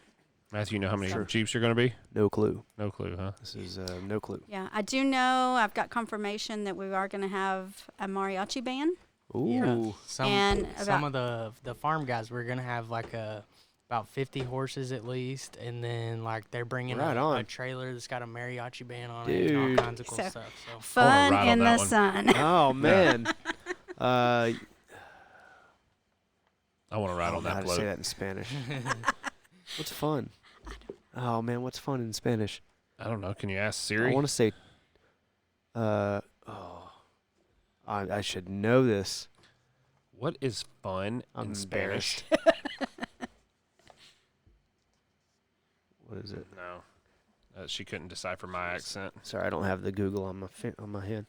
[SPEAKER 2] Matthew, you know how many
[SPEAKER 3] So-
[SPEAKER 2] Jeeps are going to be?
[SPEAKER 1] No clue.
[SPEAKER 2] No clue, huh?
[SPEAKER 1] This is no clue.
[SPEAKER 3] Yeah, I do know I've got confirmation that we are going to have a mariachi band.
[SPEAKER 1] Ooh.
[SPEAKER 3] And
[SPEAKER 4] Some of the farm guys, we're gonna have like about 50 horses at least, and then like they're bringing
[SPEAKER 1] Right
[SPEAKER 4] a
[SPEAKER 1] on.
[SPEAKER 4] trailer that's got a mariachi band on it and
[SPEAKER 1] Dude.
[SPEAKER 4] all kinds of cool
[SPEAKER 3] So-
[SPEAKER 4] stuff. So
[SPEAKER 3] Fun
[SPEAKER 2] ride on
[SPEAKER 3] in the
[SPEAKER 2] that one.
[SPEAKER 3] sun.
[SPEAKER 1] Oh man.
[SPEAKER 2] I want to ride
[SPEAKER 1] I
[SPEAKER 2] on
[SPEAKER 1] don't know how
[SPEAKER 2] that
[SPEAKER 1] to say
[SPEAKER 2] float.
[SPEAKER 1] that in Spanish. What's fun? Oh man, what's fun in Spanish?
[SPEAKER 2] I don't know. Can you ask
[SPEAKER 1] I
[SPEAKER 2] Siri?
[SPEAKER 1] want to say. I should know this.
[SPEAKER 2] What is fun
[SPEAKER 1] I'm
[SPEAKER 2] in Spanish?
[SPEAKER 1] embarrassed. What is it?
[SPEAKER 2] No. She couldn't decipher my accent.
[SPEAKER 1] Sorry, I don't have the Google on my hand.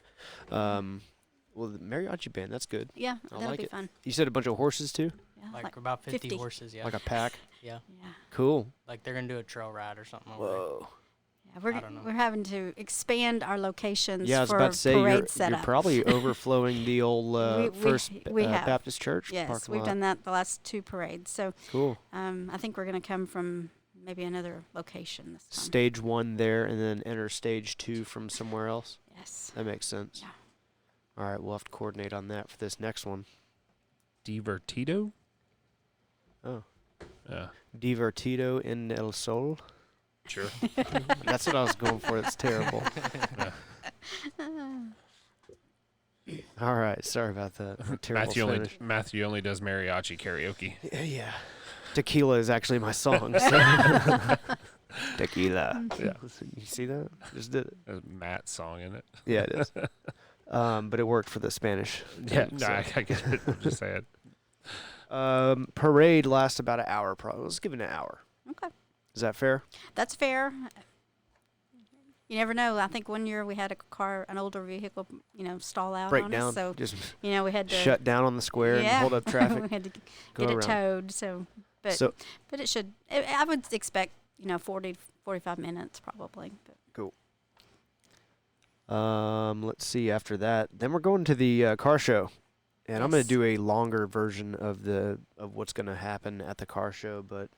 [SPEAKER 1] Well, the mariachi band, that's good.
[SPEAKER 3] Yeah,
[SPEAKER 1] I
[SPEAKER 3] that'll
[SPEAKER 1] like
[SPEAKER 3] be
[SPEAKER 1] it.
[SPEAKER 3] fun.
[SPEAKER 1] You said a bunch of horses too?
[SPEAKER 3] Yeah,
[SPEAKER 4] like about 50
[SPEAKER 3] 50.
[SPEAKER 4] horses, yeah.
[SPEAKER 1] Like a pack?
[SPEAKER 4] yeah.
[SPEAKER 3] Yeah.
[SPEAKER 1] Cool.
[SPEAKER 4] Like they're gonna do a trail ride or something over there.
[SPEAKER 1] Whoa.
[SPEAKER 3] Yeah,
[SPEAKER 4] I don't know.
[SPEAKER 3] we're having to expand our locations
[SPEAKER 1] Yeah, I was
[SPEAKER 3] for
[SPEAKER 1] about to say
[SPEAKER 3] parade
[SPEAKER 1] you're
[SPEAKER 3] setup.
[SPEAKER 1] probably overflowing the old First
[SPEAKER 3] we have.
[SPEAKER 1] Baptist Church
[SPEAKER 3] Yes,
[SPEAKER 1] parking
[SPEAKER 3] we've
[SPEAKER 1] lot.
[SPEAKER 3] done that the last two parades. So
[SPEAKER 1] Cool.
[SPEAKER 3] I think we're going to come from maybe another location this time.
[SPEAKER 1] Stage 1 there, and then enter stage 2 from somewhere else.
[SPEAKER 3] Yes.
[SPEAKER 1] That makes sense.
[SPEAKER 3] Yeah.
[SPEAKER 1] All right, we'll have to coordinate on that for this next one.
[SPEAKER 2] Divertido?
[SPEAKER 1] Oh.
[SPEAKER 2] Yeah.
[SPEAKER 1] Divertido en el Sol.
[SPEAKER 2] Sure.
[SPEAKER 1] All right, sorry about that. Terrible Spanish.
[SPEAKER 2] Matthew only does mariachi karaoke.
[SPEAKER 1] Yeah. Tequila is actually my song. So. Tequila.
[SPEAKER 2] Yeah.
[SPEAKER 1] You see that? Just did it.
[SPEAKER 2] There's Matt's song in it.
[SPEAKER 1] Yeah, it is. But it worked for the Spanish.
[SPEAKER 2] Yeah,
[SPEAKER 1] thing,
[SPEAKER 2] no,
[SPEAKER 1] so.
[SPEAKER 2] I get it. I'm just saying.
[SPEAKER 1] Parade lasts about an hour, probably. Let's give it an hour.
[SPEAKER 3] Okay.
[SPEAKER 1] Is that fair?
[SPEAKER 3] That's fair. You never know. I think one year we had an older vehicle, stall out
[SPEAKER 1] Break
[SPEAKER 3] on
[SPEAKER 1] down.
[SPEAKER 3] us. So,
[SPEAKER 1] Just
[SPEAKER 3] we had to
[SPEAKER 1] shut down on the square and hold up traffic.
[SPEAKER 3] we had to
[SPEAKER 1] go
[SPEAKER 3] get it
[SPEAKER 1] around.
[SPEAKER 3] towed. So, but it should. I would expect 40, 45 minutes probably. But.
[SPEAKER 1] Cool. Let's see. After that, then we're going to the car show, and I'm going to do a longer version of what's going to happen at the car show. But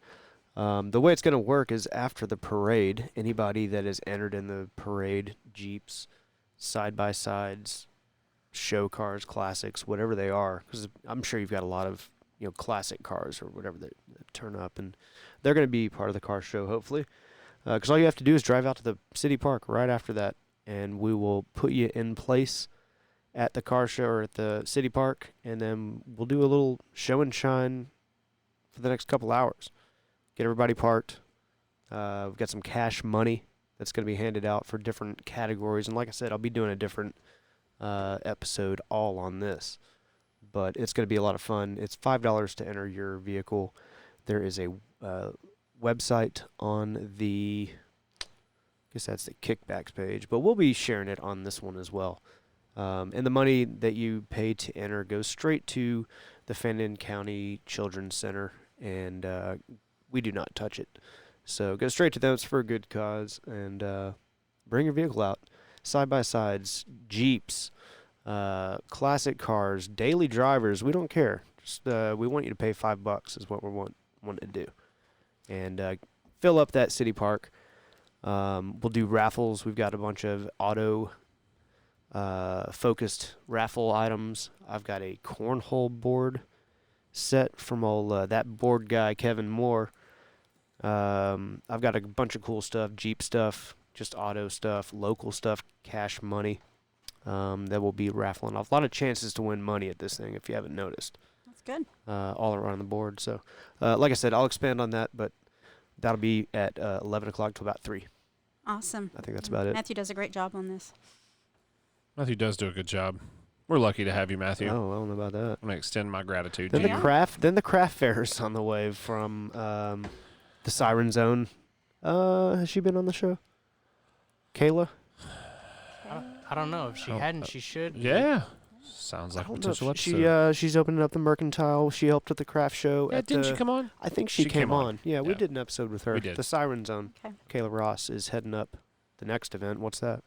[SPEAKER 1] the way it's going to work is after the parade, anybody that is entered in the parade, Jeeps, side by sides, show cars, classics, whatever they are, because I'm sure you've got a lot of classic cars or whatever that turn up, and they're going to be part of the car show hopefully. Because all you have to do is drive out to the city park right after that, and we will put you in place at the car show or at the city park, and then we'll do a little show and shine for the next couple hours. Get everybody parked. We've got some cash money that's going to be handed out for different categories, and like I said, I'll be doing a different episode all on this, but it's going to be a lot of fun. It's $5 to enter your vehicle. There is a website on the, I guess that's the kickbacks page, but we'll be sharing it on this one as well. And the money that you pay to enter goes straight to the Fannin County Children's Center, and we do not touch it. So go straight to them. It's for a good cause, and bring your vehicle out. Side-by-sides, Jeeps, classic cars, daily drivers, we don't care. Just we want you to pay $5 is what we want to do. And fill up that city park. We'll do raffles. We've got a bunch of auto focused raffle items. I've got a cornhole board set from old that board guy Kevin Moore. I've got a bunch of cool stuff, Jeep stuff, just auto stuff, local stuff, cash money that we'll be raffling off. A lot of chances to win money at this thing if you haven't noticed.
[SPEAKER 3] That's good.
[SPEAKER 1] All around the board. So, like I said, I'll expand on that, but that'll be at 11 o'clock to about 3.
[SPEAKER 3] Awesome.
[SPEAKER 1] I think that's about it.
[SPEAKER 3] Matthew does a great job on this.
[SPEAKER 2] Matthew does do a good job. We're lucky to have you, Matthew.
[SPEAKER 1] Oh, I don't know about that.
[SPEAKER 2] I'm going to extend my gratitude
[SPEAKER 1] Then
[SPEAKER 2] to
[SPEAKER 1] the
[SPEAKER 2] you.
[SPEAKER 1] Then the craft fair is on the way from the Siren Zone. Has she been on the show? Kayla?
[SPEAKER 4] I don't know. If she hadn't, she should.
[SPEAKER 2] Yeah. Sounds like a potential
[SPEAKER 1] She
[SPEAKER 2] episode.
[SPEAKER 1] she's opening up the Mercantile. She helped at the craft show.
[SPEAKER 2] Yeah, didn't she come on?
[SPEAKER 1] I think she came on. Yeah, we
[SPEAKER 2] Yeah.
[SPEAKER 1] did an episode with her.
[SPEAKER 2] We did.
[SPEAKER 1] The Siren Zone.
[SPEAKER 3] Okay.
[SPEAKER 1] Kayla Ross is heading up the next event. What's that?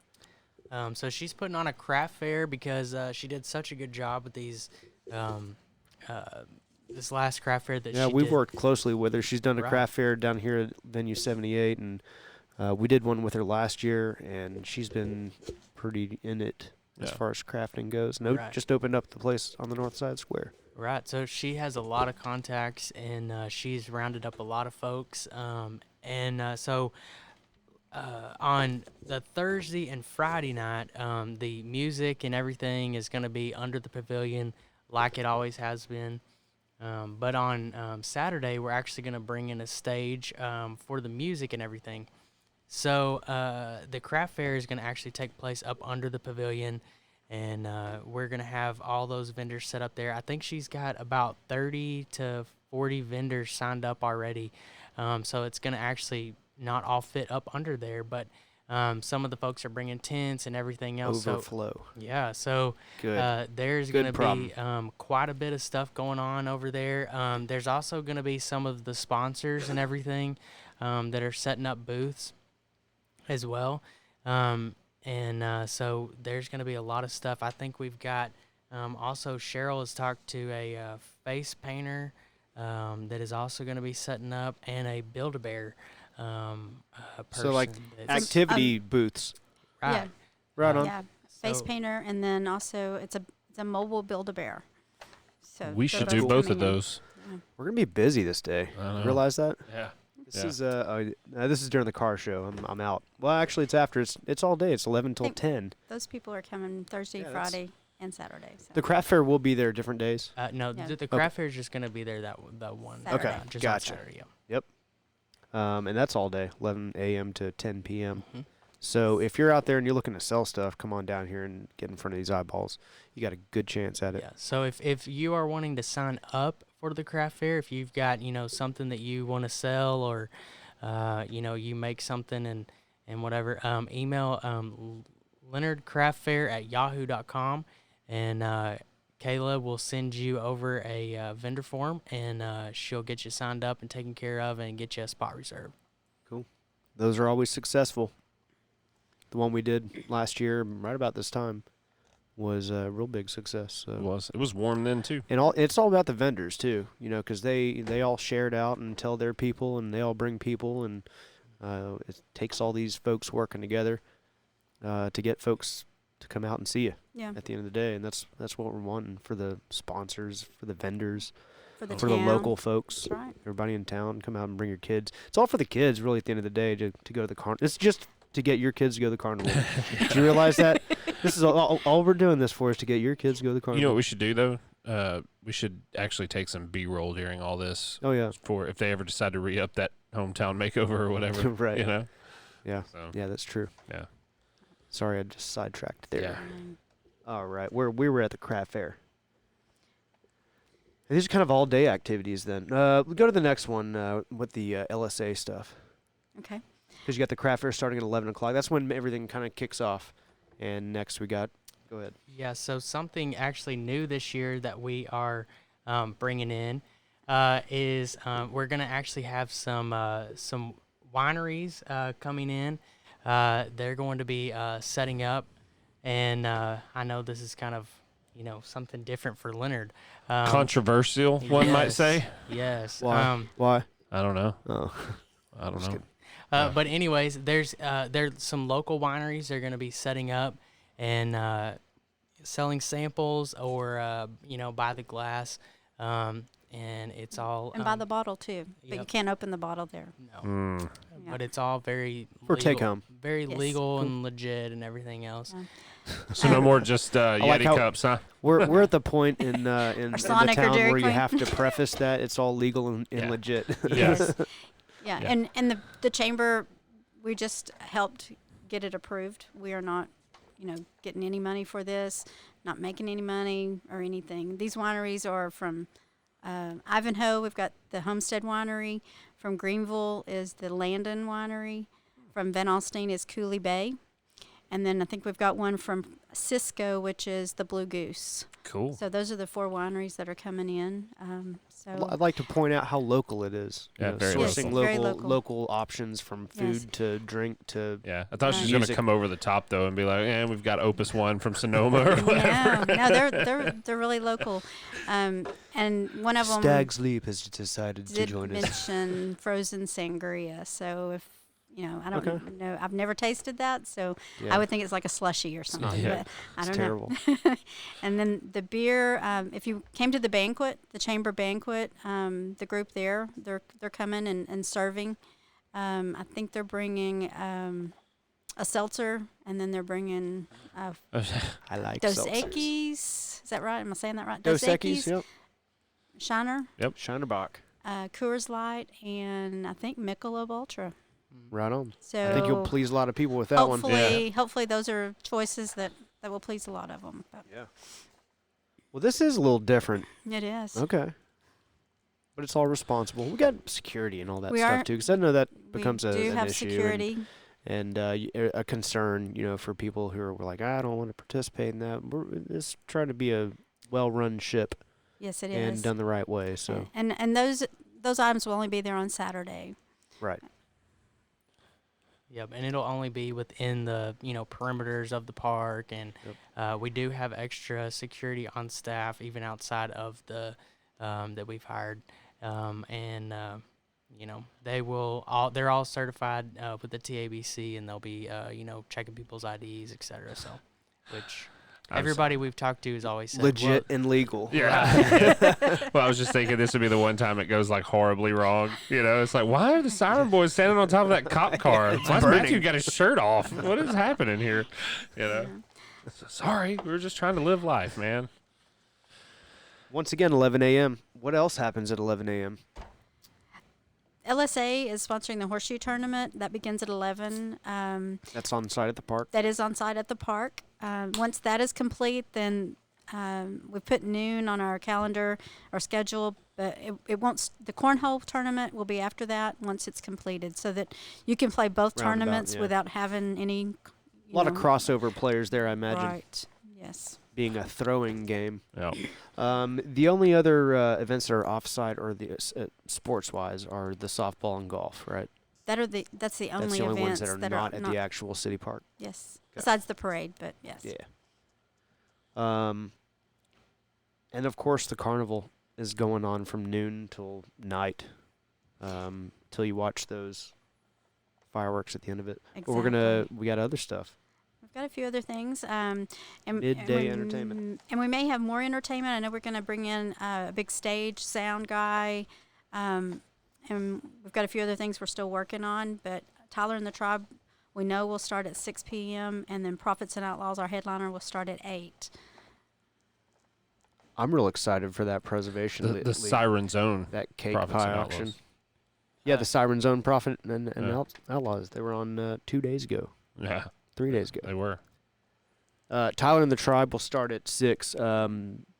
[SPEAKER 4] So she's putting on a craft fair because she did such a good job with these, this last craft fair that she did.
[SPEAKER 1] Yeah, we've worked closely with her. She's done a
[SPEAKER 4] Right.
[SPEAKER 1] craft fair down here at Venue 78, and we did one with her last year, and she's been pretty in it as far as crafting goes.
[SPEAKER 4] Right.
[SPEAKER 1] Just opened up the place on the North Side Square.
[SPEAKER 4] Right. So she has a lot of contacts, and she's rounded up a lot of folks. So on the Thursday and Friday night, the music and everything is going to be under the pavilion like it always has been. But on Saturday, we're actually going to bring in a stage for the music and everything. So the craft fair is going to actually take place up under the pavilion, and we're going to have all those vendors set up there. I think she's got about 30 to 40 vendors signed up already. So it's going to actually not all fit up under there, but some of the folks are bringing tents and everything else.
[SPEAKER 1] Overflow.
[SPEAKER 4] So
[SPEAKER 1] Good.
[SPEAKER 4] there's
[SPEAKER 1] Good
[SPEAKER 4] going to be quite a bit of stuff going on over there. There's also going to be some of the sponsors and everything that are setting up booths as well. So there's going to be a lot of stuff. I think we've got also Sheryl has talked to a face painter that is also going to be setting up, and a Build-A-Bear person.
[SPEAKER 1] So, like, activity booths.
[SPEAKER 4] Right.
[SPEAKER 3] Yeah.
[SPEAKER 1] Right on.
[SPEAKER 3] Yeah, face
[SPEAKER 4] So-
[SPEAKER 3] painter, and then also it's a mobile Build-A-Bear. So
[SPEAKER 2] We
[SPEAKER 3] they're
[SPEAKER 2] should
[SPEAKER 3] both
[SPEAKER 2] do both of
[SPEAKER 3] coming in.
[SPEAKER 2] those.
[SPEAKER 1] We're going to be busy this day.
[SPEAKER 2] I know.
[SPEAKER 1] Realize that?
[SPEAKER 2] Yeah.
[SPEAKER 1] This is during the car show. I'm out. Well, actually, it's after. It's all day. It's 11 till
[SPEAKER 3] Think-
[SPEAKER 1] 10.
[SPEAKER 3] Those people are coming Thursday,
[SPEAKER 1] Yeah, that's-
[SPEAKER 3] Friday. and Saturday. So.
[SPEAKER 1] The craft fair will be there different days.
[SPEAKER 4] No,
[SPEAKER 3] Yeah.
[SPEAKER 4] the craft fair is just going to be there that one.
[SPEAKER 3] Saturday.
[SPEAKER 1] Okay,
[SPEAKER 4] just
[SPEAKER 1] gotcha.
[SPEAKER 4] On Saturday, yeah.
[SPEAKER 1] And that's all day, 11 a.m. to 10 p.m.
[SPEAKER 4] Mhm.
[SPEAKER 1] So if you're out there and you're looking to sell stuff, come on down here and get in front of these eyeballs. You got a good chance at it.
[SPEAKER 4] Yeah. So if you are wanting to sign up for the craft fair, if you've got something that you want to sell, or you make something and whatever, email leonardcraftfair@yahoo.com, and Kayla will send you over a vendor form, and she'll get you signed up and taken care of and get you a spot reserved.
[SPEAKER 1] Those are always successful. The one we did last year, right about this time, was a real big success. So.
[SPEAKER 2] It was warm then too.
[SPEAKER 1] And it's all about the vendors too, because they all share it out and tell their people, and they all bring people, and it takes all these folks working together to get folks to come out and see you at the end of the day, and that's what we're wanting for the sponsors, for the vendors,
[SPEAKER 3] for the
[SPEAKER 1] for the local folks.
[SPEAKER 3] That's right.
[SPEAKER 1] Everybody in town, come out and bring your kids. It's all for the kids, really. At the end of the day, to go to the carnival. It's just to get your kids to go to the carnival. Do you realize that? This is all we're doing this for, is to get your kids to go to the carnival.
[SPEAKER 2] You know what we should do though? We should actually take some B-roll during all this.
[SPEAKER 1] Oh yeah.
[SPEAKER 2] For if they ever decide to re-up that hometown makeover or whatever.
[SPEAKER 1] Right. Yeah.
[SPEAKER 2] So.
[SPEAKER 1] Yeah, that's true.
[SPEAKER 2] Yeah.
[SPEAKER 1] Sorry, I just sidetracked there.
[SPEAKER 2] Yeah.
[SPEAKER 1] All right, we were at the craft fair. And these are kind of all-day activities then. We go to the next one with the LSA stuff.
[SPEAKER 3] Okay.
[SPEAKER 1] Because you got the craft fair starting at 11 o'clock. That's when everything kind of kicks off. And next we got, go ahead.
[SPEAKER 4] Yeah, so something actually new this year that we are bringing in is we're going to actually have some wineries coming in. They're going to be setting up, and I know this is kind of, something different for Leonard.
[SPEAKER 2] Controversial, one might say.
[SPEAKER 4] Yes.
[SPEAKER 1] Why? Why?
[SPEAKER 2] I don't know.
[SPEAKER 1] Oh.
[SPEAKER 2] I don't
[SPEAKER 1] Just
[SPEAKER 2] know.
[SPEAKER 1] kidding.
[SPEAKER 4] But anyways, there's some local wineries they're going to be setting up and selling samples, or by the glass, and it's all
[SPEAKER 3] And by the bottle too, but you
[SPEAKER 4] yep.
[SPEAKER 3] can't open the bottle there.
[SPEAKER 4] no,
[SPEAKER 3] Yeah.
[SPEAKER 4] but it's all very
[SPEAKER 1] For
[SPEAKER 4] legal,
[SPEAKER 1] take home.
[SPEAKER 4] very
[SPEAKER 3] Yes.
[SPEAKER 4] legal and legit and everything else.
[SPEAKER 3] Yeah.
[SPEAKER 2] So no more just
[SPEAKER 1] like
[SPEAKER 2] Yeti
[SPEAKER 1] how-
[SPEAKER 2] cups, huh?
[SPEAKER 1] We're at the point in the
[SPEAKER 3] Sonic or
[SPEAKER 1] town
[SPEAKER 3] Dairy
[SPEAKER 1] where you
[SPEAKER 3] Queen.
[SPEAKER 1] have to preface that it's all legal and
[SPEAKER 2] Yeah.
[SPEAKER 1] legit.
[SPEAKER 2] Yes.
[SPEAKER 3] Yeah,
[SPEAKER 2] Yeah.
[SPEAKER 3] and the chamber, we just helped get it approved. We are not, getting any money for this, not making any money or anything. These wineries are from Ivanhoe. We've got the Homestead Winery. From Greenville is the Landon Winery. From Van Alstyne is Cooley Bay. And then I think we've got one from Cisco, which is the Blue Goose.
[SPEAKER 2] Cool.
[SPEAKER 3] So those are the 4 wineries that are coming in.
[SPEAKER 1] I'd like to point out how local it is.
[SPEAKER 2] Yeah, very
[SPEAKER 1] sourcing
[SPEAKER 3] local. Very
[SPEAKER 1] local options from food
[SPEAKER 3] Yes.
[SPEAKER 1] to drink to.
[SPEAKER 2] Yeah, I thought she was
[SPEAKER 3] Right.
[SPEAKER 2] going to
[SPEAKER 1] Music.
[SPEAKER 2] come over the top though and be like, "Yeah, we've got Opus One from Sonoma or whatever."
[SPEAKER 3] No, they're really local. And one of them
[SPEAKER 1] Stag's Leap has decided to
[SPEAKER 3] did
[SPEAKER 1] join us.
[SPEAKER 3] mention frozen sangria. So if I don't
[SPEAKER 1] Okay.
[SPEAKER 3] know, I've never tasted that, so
[SPEAKER 1] Yeah.
[SPEAKER 3] I would think it's like a slushy or something.
[SPEAKER 2] Yeah.
[SPEAKER 3] But I
[SPEAKER 1] It's
[SPEAKER 3] don't
[SPEAKER 1] terrible.
[SPEAKER 3] know. And then the beer. If you came to the banquet, the chamber banquet, the group there, they're coming and serving. I think they're bringing a seltzer, and then they're bringing
[SPEAKER 1] I like
[SPEAKER 3] Dos
[SPEAKER 1] seltzers.
[SPEAKER 3] Equis. Is that right? Am I saying that right?
[SPEAKER 1] Dos Equis, yep.
[SPEAKER 3] Shiner,
[SPEAKER 1] Shinerbach.
[SPEAKER 3] Coors Light, and I think Michelob Ultra.
[SPEAKER 1] Right on.
[SPEAKER 3] So
[SPEAKER 1] I think you'll please a lot of people with that one.
[SPEAKER 3] hopefully those are choices that will please a lot of them. But
[SPEAKER 1] Yeah. Well, this is a little different.
[SPEAKER 3] it is.
[SPEAKER 1] Okay. But it's all responsible. We got security and all that
[SPEAKER 3] We
[SPEAKER 1] stuff
[SPEAKER 3] are-
[SPEAKER 1] too, because I know that becomes
[SPEAKER 3] we do
[SPEAKER 1] an
[SPEAKER 3] have
[SPEAKER 1] issue
[SPEAKER 3] security.
[SPEAKER 1] and a concern, for people who are like, I don't want to participate in that. We're just trying to be a well-run ship
[SPEAKER 3] Yes, it
[SPEAKER 1] and
[SPEAKER 3] is.
[SPEAKER 1] done the right way. So
[SPEAKER 3] And those items will only be there on Saturday.
[SPEAKER 1] right.
[SPEAKER 4] Yep, and it'll only be within the perimeters of the park, and we do have extra security on staff even outside of the that we've hired, and they're all certified with the TABC, and they'll be checking people's IDs, etc. So, which everybody we've talked to has always said
[SPEAKER 1] Legit and legal.
[SPEAKER 2] Yeah. Well, I was just thinking this would be the one time it goes like horribly wrong. It's like, why are the siren boys standing on top of that cop car? Why's
[SPEAKER 1] burning.
[SPEAKER 2] Matthew got his shirt off? What is happening here? Sorry, we were just trying to live life, man.
[SPEAKER 1] Once again, 11 a.m. What else happens at 11 a.m.?
[SPEAKER 3] LSA is sponsoring the Horseshoe tournament. That begins at 11.
[SPEAKER 1] That's on site at the park.
[SPEAKER 3] That is on site at the park. Once that is complete, then we put noon on our calendar, our schedule, but it won't. The Cornhole tournament will be after that once it's completed, so that you can play both
[SPEAKER 1] Roundabout,
[SPEAKER 3] tournaments
[SPEAKER 1] yeah.
[SPEAKER 3] without having any.
[SPEAKER 1] A lot of crossover players there, I imagine.
[SPEAKER 3] Right. Yes.
[SPEAKER 1] Being a throwing game.
[SPEAKER 2] Yeah.
[SPEAKER 1] The only other events that are off-site or the sports-wise are the softball and golf, right?
[SPEAKER 3] That's the
[SPEAKER 1] That's
[SPEAKER 3] only
[SPEAKER 1] the only
[SPEAKER 3] events
[SPEAKER 1] ones that are not at the actual city park.
[SPEAKER 3] Yes.
[SPEAKER 1] Okay.
[SPEAKER 3] Besides the parade, but yes.
[SPEAKER 1] Yeah. And of course the carnival is going on from noon till night, till you watch those fireworks at the end of it.
[SPEAKER 3] Exactly.
[SPEAKER 1] But we got other stuff.
[SPEAKER 3] We've got a few other things. And
[SPEAKER 1] Midday entertainment.
[SPEAKER 3] And we may have more entertainment. I know we're going to bring in a big stage sound guy. And we've got a few other things we're still working on. But Tyler and the Tribe, we know will start at 6 p.m. And then Prophets and Outlaws, our headliner, will start at 8.
[SPEAKER 1] I'm real excited for that preservation.
[SPEAKER 2] The Siren Zone.
[SPEAKER 1] That cake
[SPEAKER 2] Prophets
[SPEAKER 1] pie
[SPEAKER 2] and
[SPEAKER 1] auction.
[SPEAKER 2] Outlaws.
[SPEAKER 1] Yeah, the Siren Zone Prophet and
[SPEAKER 2] Yeah.
[SPEAKER 1] Outlaws. They were on 2 days ago.
[SPEAKER 2] Yeah,
[SPEAKER 1] 3 days ago.
[SPEAKER 2] they were.
[SPEAKER 1] Tyler and the Tribe will start at 6.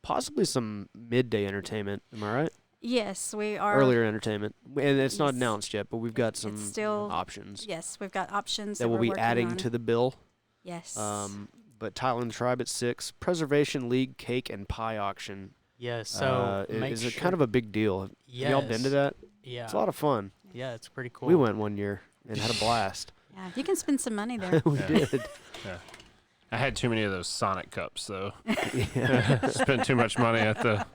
[SPEAKER 1] Possibly some midday entertainment. Am I right?
[SPEAKER 3] Yes, we are.
[SPEAKER 1] Earlier entertainment. And it's not
[SPEAKER 3] Yes.
[SPEAKER 1] announced yet, but we've got some
[SPEAKER 3] still-
[SPEAKER 1] options
[SPEAKER 3] Yes, we've got options
[SPEAKER 1] that
[SPEAKER 3] we're
[SPEAKER 1] we'll be
[SPEAKER 3] working
[SPEAKER 1] adding
[SPEAKER 3] on.
[SPEAKER 1] to the bill.
[SPEAKER 3] Yes.
[SPEAKER 1] But Tyler and the Tribe at 6. Preservation League cake and pie auction.
[SPEAKER 4] Yes. So
[SPEAKER 1] Is it kind of a big deal? Have y'all been to that?
[SPEAKER 4] Yeah.
[SPEAKER 1] It's a lot of fun.
[SPEAKER 4] Yeah, it's pretty cool.
[SPEAKER 1] We went one year and had a blast.
[SPEAKER 3] Yeah, you can spend some money there.
[SPEAKER 1] We
[SPEAKER 2] Yeah.
[SPEAKER 1] did.
[SPEAKER 2] Yeah. I had too many of those Sonic cups, though.
[SPEAKER 1] Yeah.
[SPEAKER 2] Spent too much money at the.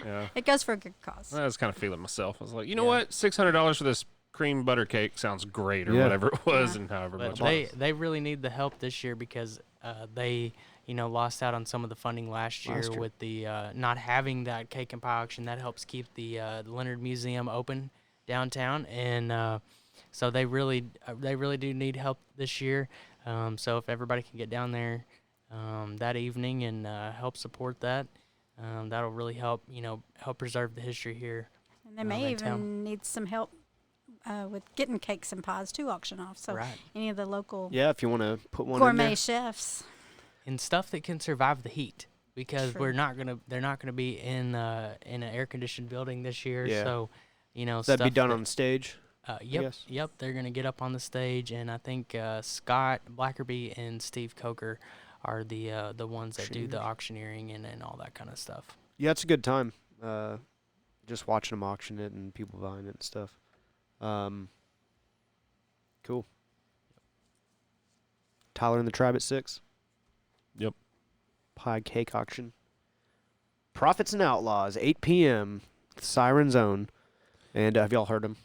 [SPEAKER 2] Yeah.
[SPEAKER 3] It goes for a good cause.
[SPEAKER 2] I was kind of feeling myself. I was like, you know
[SPEAKER 4] Yeah.
[SPEAKER 2] what? $600 for this cream butter cake sounds great, or
[SPEAKER 1] Yeah.
[SPEAKER 2] whatever it was,
[SPEAKER 3] Yeah.
[SPEAKER 2] and however
[SPEAKER 4] But
[SPEAKER 2] much.
[SPEAKER 4] they really need the help this year because they lost out on some of the funding last year with the not having that cake and pie auction. That helps keep the Leonard Museum open downtown, and so they really do need help this year. So if everybody can get down there that evening and help support that, that'll really help preserve the history here.
[SPEAKER 3] And they may
[SPEAKER 4] in
[SPEAKER 3] even
[SPEAKER 4] town.
[SPEAKER 3] need some help with getting cakes and pies to auction off. So
[SPEAKER 4] Right.
[SPEAKER 3] any of the local
[SPEAKER 1] Yeah, if you want to put one in
[SPEAKER 3] gourmet
[SPEAKER 1] there.
[SPEAKER 3] chefs.
[SPEAKER 4] And stuff that can survive the heat because
[SPEAKER 3] True.
[SPEAKER 4] they're not gonna be in an air conditioned building this year.
[SPEAKER 1] Yeah.
[SPEAKER 4] So
[SPEAKER 1] That'd
[SPEAKER 4] stuff
[SPEAKER 1] be done
[SPEAKER 4] that-
[SPEAKER 1] on the stage. guess.
[SPEAKER 4] Yep. They're gonna get up on the stage, and I think Scott Blackerby and Steve Coker are the ones that do the auctioneering and all that kind of stuff.
[SPEAKER 1] Yeah, it's a good time. Just watching them auction it and people buying it and stuff. Cool. Tyler and the Tribe at 6.
[SPEAKER 2] Yep.
[SPEAKER 1] Pie cake auction. Prophets and Outlaws, 8 p.m. Siren Zone. And have y'all heard them?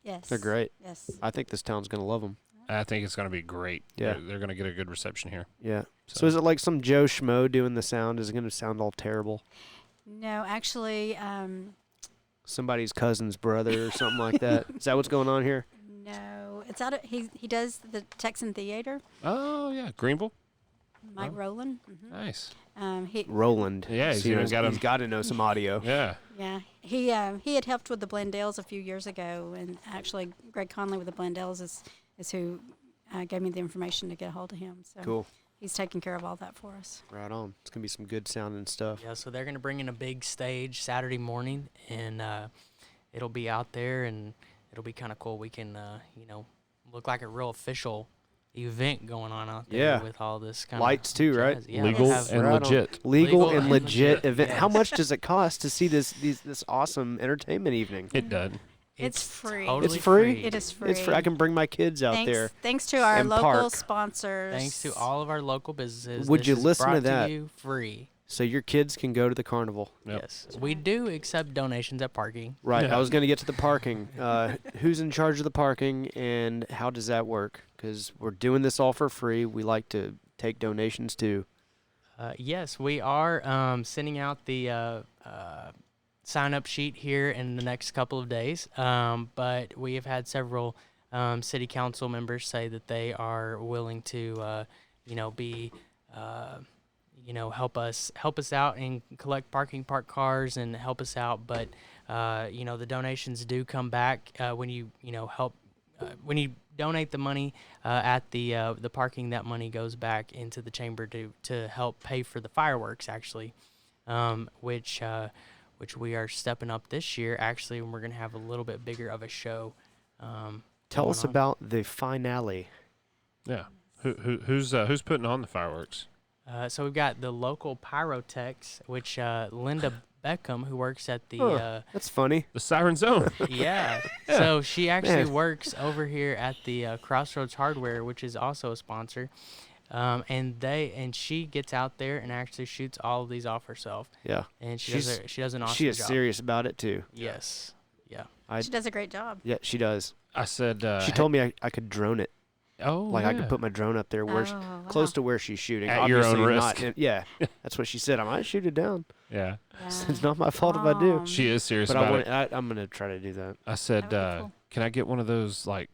[SPEAKER 3] Yes.
[SPEAKER 1] They're great.
[SPEAKER 3] Yes.
[SPEAKER 1] I think this town's going to love them.
[SPEAKER 2] I think it's going to be great.
[SPEAKER 1] Yeah.
[SPEAKER 2] They're going to get a good reception here.
[SPEAKER 1] Yeah. So is it like some Joe Schmo doing the sound? Is it going to sound all terrible?
[SPEAKER 3] No, actually,
[SPEAKER 1] Somebody's cousin's brother or something like that? Is that what's going on here?
[SPEAKER 3] no. It's out of he does the Texan Theater.
[SPEAKER 2] Oh, yeah. Greenville?
[SPEAKER 3] Mike
[SPEAKER 2] Oh.
[SPEAKER 3] Rowland. Mm-hmm.
[SPEAKER 2] Nice.
[SPEAKER 3] He
[SPEAKER 1] Roland.
[SPEAKER 2] Yeah,
[SPEAKER 1] So
[SPEAKER 2] he's got him.
[SPEAKER 1] he's got to know some audio.
[SPEAKER 2] Yeah.
[SPEAKER 3] Yeah, he had helped with the Blendells a few years ago, and actually Greg Conley with the Blendells is who gave me the information to get a hold of him. So
[SPEAKER 1] Cool.
[SPEAKER 3] he's taking care of all that for us.
[SPEAKER 1] Right on. It's going to be some good sounding stuff.
[SPEAKER 4] Yeah. So they're gonna bring in a big stage Saturday morning, and it'll be out there, and it'll be kind of cool. We can look like a real official event going on out there
[SPEAKER 1] Yeah.
[SPEAKER 4] with all this kind
[SPEAKER 1] Lights
[SPEAKER 4] of
[SPEAKER 1] too, right?
[SPEAKER 4] jazz. Yeah,
[SPEAKER 2] Legal
[SPEAKER 4] we'll have-
[SPEAKER 2] and
[SPEAKER 1] Right on.
[SPEAKER 2] legit.
[SPEAKER 1] Legal and legit
[SPEAKER 4] legit,
[SPEAKER 1] event. How
[SPEAKER 4] yes.
[SPEAKER 1] much does it cost to see this awesome entertainment evening?
[SPEAKER 2] It did.
[SPEAKER 3] It's free.
[SPEAKER 4] Totally
[SPEAKER 1] It's free?
[SPEAKER 3] It is free.
[SPEAKER 1] It's free. I can bring my kids out there.
[SPEAKER 3] Thanks to our
[SPEAKER 1] and
[SPEAKER 3] local
[SPEAKER 1] park.
[SPEAKER 3] sponsors.
[SPEAKER 4] Thanks to all of our local businesses.
[SPEAKER 1] Would
[SPEAKER 4] this
[SPEAKER 1] you
[SPEAKER 4] is
[SPEAKER 1] listen to
[SPEAKER 4] brought
[SPEAKER 1] that?
[SPEAKER 4] you free.
[SPEAKER 1] So your kids can go to the carnival.
[SPEAKER 2] Yep.
[SPEAKER 4] Yes, we do accept donations at parking.
[SPEAKER 1] Right.
[SPEAKER 2] Yeah.
[SPEAKER 1] I was going to get to the parking. Who's in charge of the parking and how does that work? Because we're doing this all for free. We like to take donations too.
[SPEAKER 4] Yes, we are sending out the sign-up sheet here in the next couple of days. But we have had several city council members say that they are willing to, be help us out and collect park cars and help us out. But the donations do come back when you help when you donate the money at the parking. That money goes back into the chamber to help pay for the fireworks actually, which we are stepping up this year actually, and we're gonna have a little bit bigger of a show.
[SPEAKER 1] Tell us about the finale.
[SPEAKER 2] Yeah. Who's putting on the fireworks?
[SPEAKER 4] So we've got the local pyrotechs, which Linda Beckham, who works at the
[SPEAKER 1] that's funny.
[SPEAKER 2] The Siren Zone.
[SPEAKER 4] yeah. So she actually works over here at the Crossroads Hardware, which is also a sponsor. And she gets out there and actually shoots all of these off herself.
[SPEAKER 1] Yeah.
[SPEAKER 4] And she does an awesome job.
[SPEAKER 1] She is serious about it too.
[SPEAKER 4] Yes. Yeah.
[SPEAKER 3] She does a great job.
[SPEAKER 1] Yeah, she does.
[SPEAKER 2] I said
[SPEAKER 1] she told me I could drone it.
[SPEAKER 2] Oh,
[SPEAKER 1] like I could put my drone up there close to where she's shooting.
[SPEAKER 2] At your own risk.
[SPEAKER 1] Yeah, that's what she said. I might shoot it down.
[SPEAKER 2] Yeah.
[SPEAKER 1] It's not my fault if I do.
[SPEAKER 2] She is serious
[SPEAKER 1] but
[SPEAKER 2] about it.
[SPEAKER 1] I'm gonna try to do that.
[SPEAKER 2] I said,
[SPEAKER 3] cool.
[SPEAKER 2] can I get one of those like,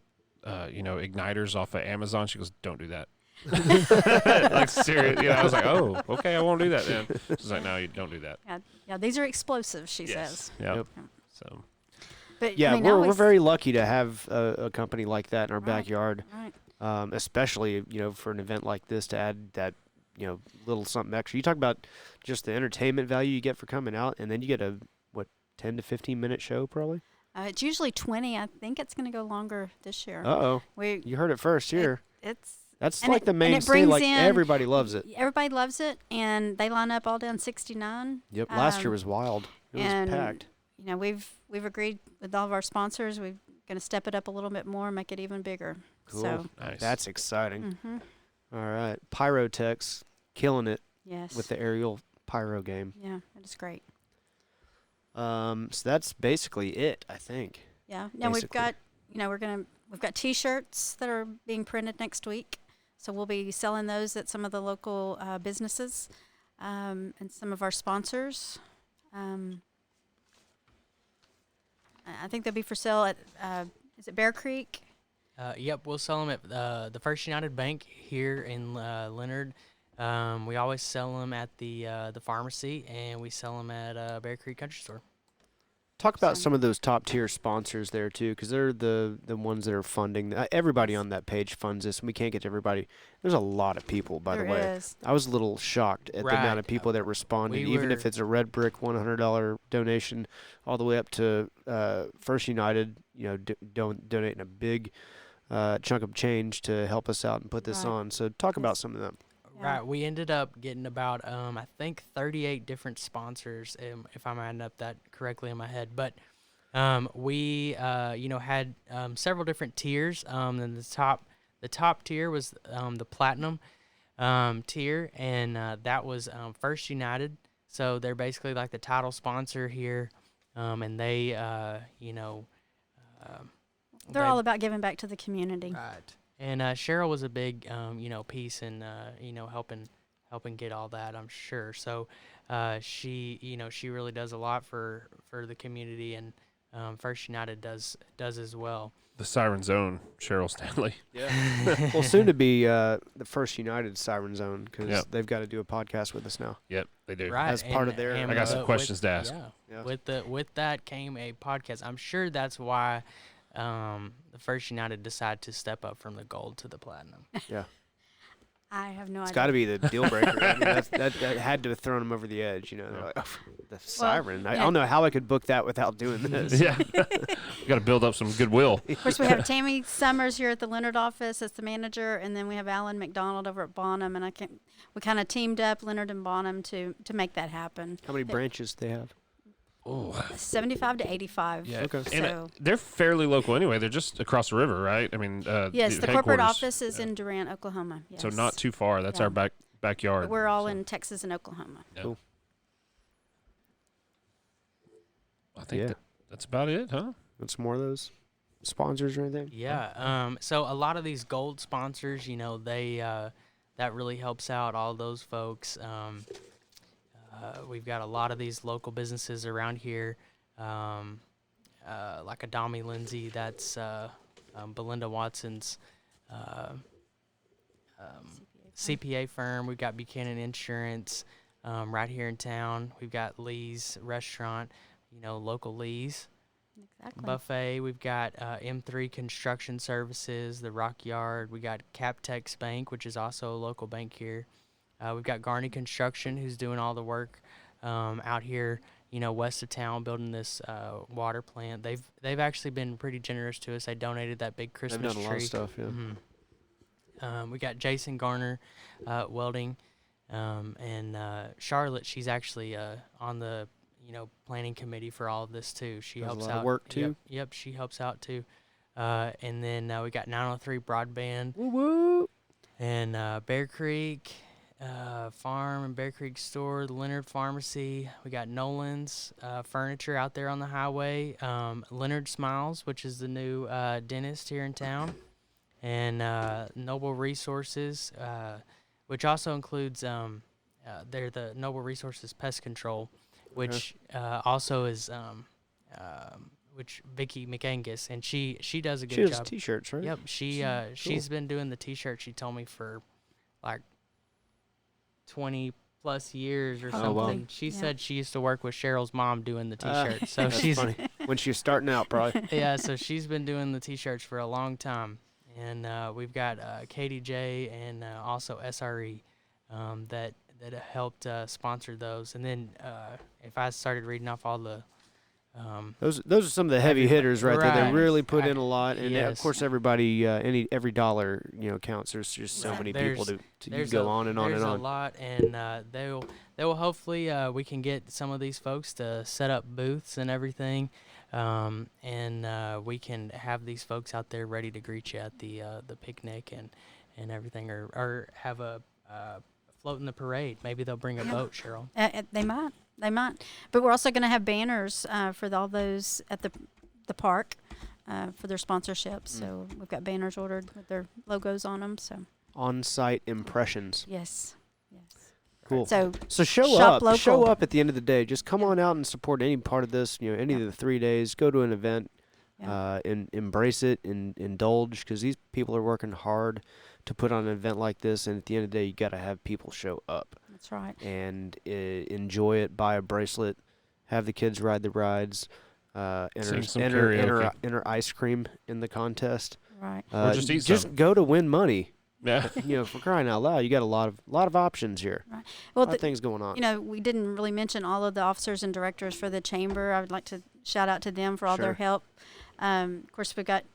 [SPEAKER 2] igniters off of Amazon? She goes, don't do that. Like serious. I was like, oh, okay, I won't do that then. She's like, no, you don't do that.
[SPEAKER 3] Yeah, these are explosives, she says.
[SPEAKER 2] Yep. So.
[SPEAKER 3] But,
[SPEAKER 1] yeah, we're very lucky to have a company like that in our backyard.
[SPEAKER 3] Right.
[SPEAKER 1] Especially, for an event like this to add that, little something extra. You talk about just the entertainment value you get for coming out, and then you get a, 10 to 15 minute show probably?
[SPEAKER 3] It's usually 20. I think it's going to go longer this year.
[SPEAKER 1] Uh-oh. You heard it first here. That's like the mainstay. Like everybody loves it.
[SPEAKER 3] Everybody loves it, and they line up all down 69.
[SPEAKER 1] Yep. Last year was wild. It was packed.
[SPEAKER 3] We've agreed with all of our sponsors. We're going to step it up a little bit more and make it even bigger.
[SPEAKER 1] Cool.
[SPEAKER 3] So,
[SPEAKER 2] nice.
[SPEAKER 1] That's exciting.
[SPEAKER 3] Mm-hmm.
[SPEAKER 1] All right. Pyrotechs killing it.
[SPEAKER 3] Yes.
[SPEAKER 1] With the aerial pyro game.
[SPEAKER 3] Yeah, it is great.
[SPEAKER 1] So that's basically it, I think.
[SPEAKER 3] Yeah. Now we've got, we've got T-shirts that are being printed next week. So we'll be selling those at some of the local businesses and some of our sponsors. I think they'll be for sale at, is it Bear Creek?
[SPEAKER 4] Yep, we'll sell them at the First United Bank here in Leonard. We always sell them at the pharmacy, and we sell them at Bear Creek Country Store.
[SPEAKER 1] Talk about some of those top tier sponsors there too, because they're the ones that are funding. Everybody on that page funds this, and we can't get to everybody. There's a lot of people, by the way.
[SPEAKER 3] Is.
[SPEAKER 1] I was a little shocked at the amount of people that responded, even if it's a red brick $100 donation, all the way up to First United, donating a big chunk of change to help us out and put this on. So talk about some of them.
[SPEAKER 4] Yeah. Right, we ended up getting about, I think, 38 different sponsors, if I'm adding up that correctly in my head. But we, had several different tiers. And the top tier was the platinum tier, and that was First United. So they're basically like the title sponsor here, and they,
[SPEAKER 3] they're all about giving back to the community.
[SPEAKER 4] Right. And Sheryl was a big, piece in, helping get all that, I'm sure. So she really does a lot for the community, and First United does as well.
[SPEAKER 2] The Siren Zone, Sheryl Stanley.
[SPEAKER 1] Yeah. Well, soon to be the First United Siren Zone, because they've got to do a podcast with us now.
[SPEAKER 2] Yep, they do.
[SPEAKER 4] Right.
[SPEAKER 1] As part of their.
[SPEAKER 2] I got some questions to ask.
[SPEAKER 1] Yeah.
[SPEAKER 4] With that came a podcast. I'm sure that's why. The First United decided to step up from the gold to the platinum.
[SPEAKER 1] Yeah.
[SPEAKER 3] I have no idea.
[SPEAKER 1] It's got to be the deal breaker. I mean, that had to have thrown them over the edge. They're like, oh, the siren. I don't know how I could book that without doing this.
[SPEAKER 2] Yeah. You got to build up some goodwill.
[SPEAKER 3] Of course, we have Tammy Summers here at the Leonard office as the manager, and then we have Alan McDonald over at Bonham, and we kind of teamed up, Leonard and Bonham, to make that happen.
[SPEAKER 1] How many branches do they have?
[SPEAKER 2] Oh,
[SPEAKER 3] 75 to 85.
[SPEAKER 2] Yeah.
[SPEAKER 1] Okay.
[SPEAKER 2] And they're fairly local anyway. They're just across the river, right? I mean,
[SPEAKER 3] yes, the corporate office is in Durant, Oklahoma. Yes.
[SPEAKER 2] So not too far. That's our backyard.
[SPEAKER 3] But we're all in Texas and Oklahoma.
[SPEAKER 2] Yeah.
[SPEAKER 1] Cool.
[SPEAKER 2] I think that's about it, huh?
[SPEAKER 1] Want some more of those sponsors or anything?
[SPEAKER 4] Yeah. So a lot of these gold sponsors, they that really helps out all those folks. We've got a lot of these local businesses around here, like Adami Lindsay, that's Belinda Watson's CPA firm. We've got Buchanan Insurance right here in town. We've got Lee's Restaurant, local Lee's.
[SPEAKER 3] Exactly.
[SPEAKER 4] Buffet. We've got M3 Construction Services, the Rock Yard. We got Captex Bank, which is also a local bank here. We've got Garney Construction, who's doing all the work out here, west of town, building this water plant. They've actually been pretty generous to us. They donated that big Christmas tree.
[SPEAKER 1] They've done a lot of stuff, yeah.
[SPEAKER 4] Mm-hmm. We got Jason Garner Welding, and Charlotte. She's actually on the planning committee for all of this too. She
[SPEAKER 1] Does
[SPEAKER 4] helps
[SPEAKER 1] a lot
[SPEAKER 4] out.
[SPEAKER 1] of work too.
[SPEAKER 4] Yep, she helps out too. And then we got 903 Broadband.
[SPEAKER 1] Woo woo.
[SPEAKER 4] And Bear Creek Farm and Bear Creek Store, the Leonard Pharmacy. We got Nolan's Furniture out there on the highway. Leonard Smiles, which is the new dentist here in town. And Noble Resources, which also includes they're the Noble Resources Pest Control, which also is which Vicky McAngus, and she does a good job.
[SPEAKER 1] She does T-shirts, right?
[SPEAKER 4] Yep, she's been doing the T-shirt. She told me for like 20 plus years or something.
[SPEAKER 1] wow.
[SPEAKER 4] She said she used to work with Cheryl's mom doing the T-shirts. So
[SPEAKER 1] That's
[SPEAKER 4] she's
[SPEAKER 1] funny. When she was starting out, probably.
[SPEAKER 4] yeah. So she's been doing the T-shirts for a long time, and we've got KDJ and also SRE that helped sponsor those. And then if I started reading off all the
[SPEAKER 1] Those are some of the heavy hitters right there. They
[SPEAKER 4] Right.
[SPEAKER 1] really put in a lot, and of
[SPEAKER 4] Yes.
[SPEAKER 1] course everybody, every dollar counts. There's just so
[SPEAKER 4] Right.
[SPEAKER 1] many people to you
[SPEAKER 4] There's
[SPEAKER 1] go on and on and
[SPEAKER 4] There's
[SPEAKER 1] on.
[SPEAKER 4] a lot, and they will hopefully we can get some of these folks to set up booths and everything, and we can have these folks out there ready to greet you at the picnic and everything, or have a float in the parade. Maybe they'll bring a boat, Cheryl.
[SPEAKER 3] They might. But we're also going to have banners for all those at the park for their sponsorships. So we've got banners ordered with their logos on them. So
[SPEAKER 1] On-site impressions.
[SPEAKER 3] yes.
[SPEAKER 1] Cool.
[SPEAKER 3] So
[SPEAKER 1] show
[SPEAKER 3] shop
[SPEAKER 1] up.
[SPEAKER 3] local.
[SPEAKER 1] Show up at the end of the day. Just come on out and support any part of this. Any of the 3 days. Go to an event. And embrace it and indulge, because these people are working hard to put on an event like this. And at the end of the day, you got to have people show up.
[SPEAKER 3] That's right.
[SPEAKER 1] And enjoy it. Buy a bracelet. Have the kids ride the rides.
[SPEAKER 2] Sing some
[SPEAKER 1] Enter
[SPEAKER 2] karaoke.
[SPEAKER 1] ice cream in the contest.
[SPEAKER 3] Right.
[SPEAKER 2] Or just eat
[SPEAKER 1] Just
[SPEAKER 2] some.
[SPEAKER 1] go to win money.
[SPEAKER 2] Yeah.
[SPEAKER 1] For crying out loud, you got a lot of options here.
[SPEAKER 3] Right.
[SPEAKER 1] A
[SPEAKER 3] Well,
[SPEAKER 1] lot of things going on.
[SPEAKER 3] we didn't really mention all of the officers and directors for the chamber. I would like to shout out to them for all their
[SPEAKER 1] Sure.
[SPEAKER 3] help. Of course, we've got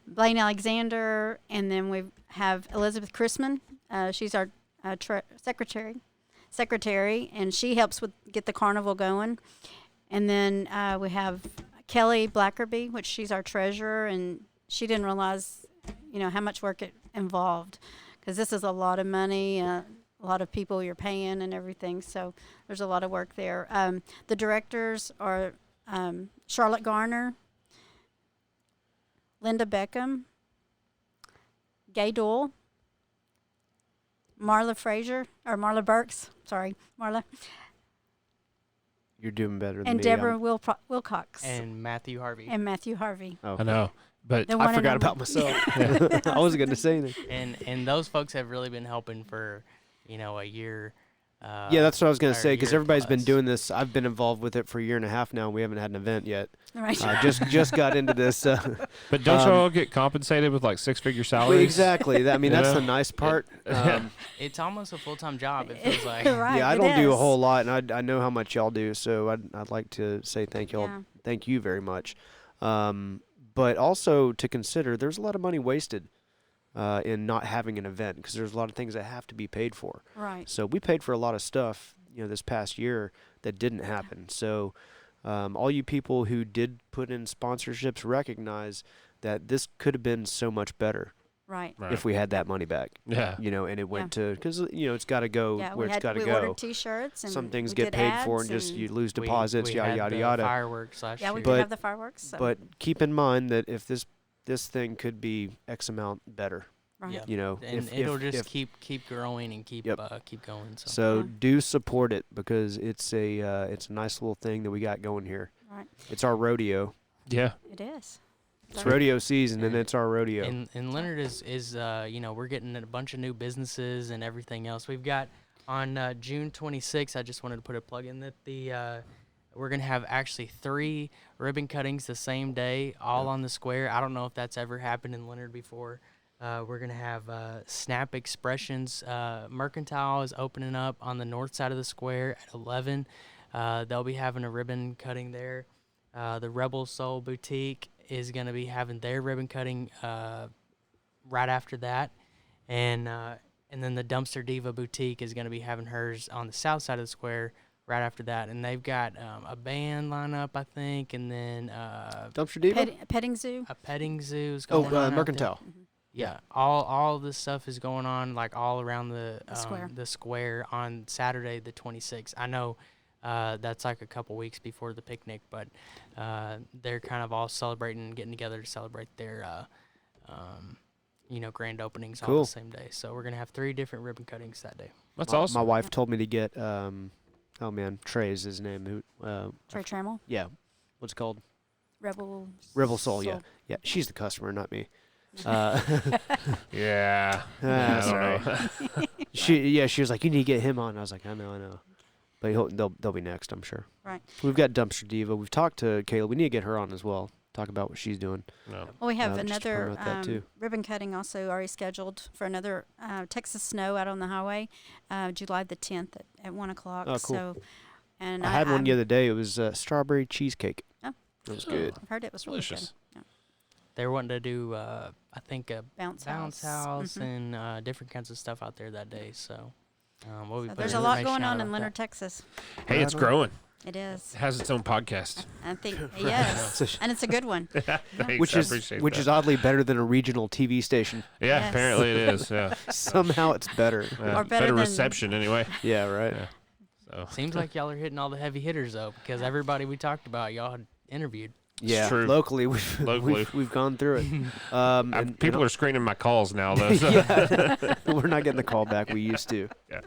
[SPEAKER 3] Blaine Alexander, and then we have Elizabeth Chrisman. She's our secretary, and she helps with get the carnival going. And then we have Kelly Blackerby, which she's our treasurer, and she didn't realize, how much work it involved, because this is a lot of money, a lot of people you're paying and everything. So there's a lot of work there. The directors are Charlotte Garner, Linda Beckham, Gay Dole, Marla Burks, Marla,
[SPEAKER 1] You're doing better than
[SPEAKER 3] and
[SPEAKER 1] me.
[SPEAKER 3] Deborah Wilcox,
[SPEAKER 4] And Matthew Harvey.
[SPEAKER 3] and Matthew Harvey.
[SPEAKER 1] Oh,
[SPEAKER 2] I know. But
[SPEAKER 3] The one
[SPEAKER 1] I
[SPEAKER 3] and
[SPEAKER 1] forgot
[SPEAKER 3] only.
[SPEAKER 1] about myself. I wasn't going to say anything.
[SPEAKER 4] And those folks have really been helping for a year.
[SPEAKER 1] Yeah, that's what I was going to
[SPEAKER 4] or
[SPEAKER 1] say, because
[SPEAKER 4] year
[SPEAKER 1] everybody's been
[SPEAKER 4] plus.
[SPEAKER 1] doing this. I've been involved with it for a year and a half now, and we haven't had an event yet.
[SPEAKER 3] Right.
[SPEAKER 1] Just got into this.
[SPEAKER 2] But don't y'all get compensated with like 6-figure salaries?
[SPEAKER 1] Exactly. I mean, that's
[SPEAKER 2] Yeah.
[SPEAKER 1] the nice part.
[SPEAKER 4] It's almost a full-time job. It feels like.
[SPEAKER 3] Right,
[SPEAKER 1] Yeah, I
[SPEAKER 3] it
[SPEAKER 1] don't do a
[SPEAKER 3] is.
[SPEAKER 1] whole lot, and I know how much y'all do, so I'd like to say thank y'all.
[SPEAKER 3] Yeah.
[SPEAKER 1] Thank you very much. But also to consider, there's a lot of money wasted in not having an event, because there's a lot of things that have to be paid for.
[SPEAKER 3] Right.
[SPEAKER 1] So we paid for a lot of stuff, this past year that didn't happen. So all you people who did put in sponsorships recognize that this could have been so much better
[SPEAKER 3] Right.
[SPEAKER 2] Right.
[SPEAKER 1] if we had that money back.
[SPEAKER 2] Yeah.
[SPEAKER 1] And it went to, because it's got to go
[SPEAKER 3] Yeah,
[SPEAKER 1] where it's got to
[SPEAKER 3] we
[SPEAKER 1] go.
[SPEAKER 3] ordered T-shirts, and
[SPEAKER 1] Some things
[SPEAKER 3] we
[SPEAKER 1] get
[SPEAKER 3] did
[SPEAKER 1] paid for,
[SPEAKER 3] ads,
[SPEAKER 1] and just you lose deposits,
[SPEAKER 4] we
[SPEAKER 1] yada
[SPEAKER 4] had
[SPEAKER 1] yada
[SPEAKER 4] the
[SPEAKER 1] yada.
[SPEAKER 4] Fireworks last
[SPEAKER 3] yeah, we
[SPEAKER 4] year.
[SPEAKER 3] did
[SPEAKER 1] But-
[SPEAKER 3] have the fireworks. So.
[SPEAKER 1] But keep in mind that if this thing could be X amount better,
[SPEAKER 3] right.
[SPEAKER 4] Yep.
[SPEAKER 1] if
[SPEAKER 4] And it'll just
[SPEAKER 1] if,
[SPEAKER 4] keep growing and keep
[SPEAKER 1] Yep.
[SPEAKER 4] keep going. So.
[SPEAKER 1] so
[SPEAKER 3] Yeah.
[SPEAKER 1] do support it, because it's a nice little thing that we got going here.
[SPEAKER 3] Right.
[SPEAKER 1] It's our rodeo.
[SPEAKER 2] Yeah.
[SPEAKER 3] It is.
[SPEAKER 1] It's rodeo season, and it's our rodeo.
[SPEAKER 4] And Leonard is we're getting a bunch of new businesses and everything else. We've got on June 26th, I just wanted to put a plug in that we're going to have actually 3 ribbon cuttings the same day, all on the square. I don't know if that's ever happened in Leonard before. We're going to have Snap Expressions Mercantile is opening up on the north side of the square at 11. They'll be having a ribbon cutting there. The Rebel Soul Boutique is going to be having their ribbon cutting right after that. And then the Dumpster Diva Boutique is going to be having hers on the south side of the square right after that. And they've got a band lineup, I think, and then
[SPEAKER 1] Dumpster Diva?
[SPEAKER 3] Petting zoo.
[SPEAKER 4] a petting zoo is going on. out
[SPEAKER 1] Mercantile.
[SPEAKER 4] there. Yeah, all this stuff is going on like all around the square on Saturday the 26th. I know that's like a couple weeks before the picnic, but they're kind of all celebrating and getting together to celebrate their grand openings all the same day. So we're gonna have 3 different ribbon cuttings that day.
[SPEAKER 2] That's awesome.
[SPEAKER 1] My wife told me to get Trey's his name.
[SPEAKER 3] Trey Trammell.
[SPEAKER 1] Yeah, what's it called?
[SPEAKER 3] Rebel
[SPEAKER 1] Soul. Yeah. She's the customer, not me.
[SPEAKER 2] Yeah.
[SPEAKER 1] That's
[SPEAKER 2] I
[SPEAKER 1] right.
[SPEAKER 2] don't know.
[SPEAKER 1] She was like, you need to get him on. I was like, I know. But they'll be next, I'm sure.
[SPEAKER 3] Right.
[SPEAKER 1] We've got Dumpster Diva. We've talked to Kayla. We need to get her on as well. Talk about what she's doing.
[SPEAKER 2] No.
[SPEAKER 3] Well, we have
[SPEAKER 1] just to
[SPEAKER 3] another
[SPEAKER 1] promote that too.
[SPEAKER 3] ribbon cutting also already scheduled for another Texas Snow out on the highway, July the 10th at 1 o'clock.
[SPEAKER 1] Oh, cool.
[SPEAKER 3] So, and
[SPEAKER 1] I had one the other day. It was strawberry cheesecake.
[SPEAKER 3] Oh.
[SPEAKER 1] It was good.
[SPEAKER 3] I've heard it was really
[SPEAKER 2] Delicious.
[SPEAKER 3] good. Yeah.
[SPEAKER 4] They're wanting to do, I think, a
[SPEAKER 3] Bounce
[SPEAKER 4] house
[SPEAKER 3] Mhm.
[SPEAKER 4] and different kinds of stuff out there that day. So, we'll be
[SPEAKER 3] So
[SPEAKER 4] putting
[SPEAKER 3] there's a lot
[SPEAKER 4] information
[SPEAKER 3] going
[SPEAKER 4] out
[SPEAKER 3] on in
[SPEAKER 4] about
[SPEAKER 3] Leonard,
[SPEAKER 4] that.
[SPEAKER 3] Texas.
[SPEAKER 2] Hey, it's
[SPEAKER 1] Right on.
[SPEAKER 2] growing.
[SPEAKER 3] It is.
[SPEAKER 2] It has its own podcast.
[SPEAKER 3] I think yes, and it's a good one.
[SPEAKER 2] Thanks,
[SPEAKER 1] Which
[SPEAKER 2] I
[SPEAKER 1] is
[SPEAKER 2] appreciate
[SPEAKER 1] which
[SPEAKER 2] that.
[SPEAKER 1] is oddly better than a regional TV station.
[SPEAKER 2] Yeah,
[SPEAKER 3] Yes.
[SPEAKER 2] apparently it is. Yeah.
[SPEAKER 1] Somehow it's better.
[SPEAKER 2] Yeah,
[SPEAKER 3] Or better than-
[SPEAKER 2] reception anyway.
[SPEAKER 1] Yeah, right.
[SPEAKER 2] Yeah. So
[SPEAKER 4] Seems like y'all are hitting all the heavy hitters though, because everybody we talked about, y'all had interviewed.
[SPEAKER 1] Yeah,
[SPEAKER 2] true.
[SPEAKER 1] locally we've
[SPEAKER 2] Locally.
[SPEAKER 1] we've gone through it.
[SPEAKER 2] people are screening my calls now though. So.
[SPEAKER 1] yeah, we're not getting the call back we used to.
[SPEAKER 2] Yeah.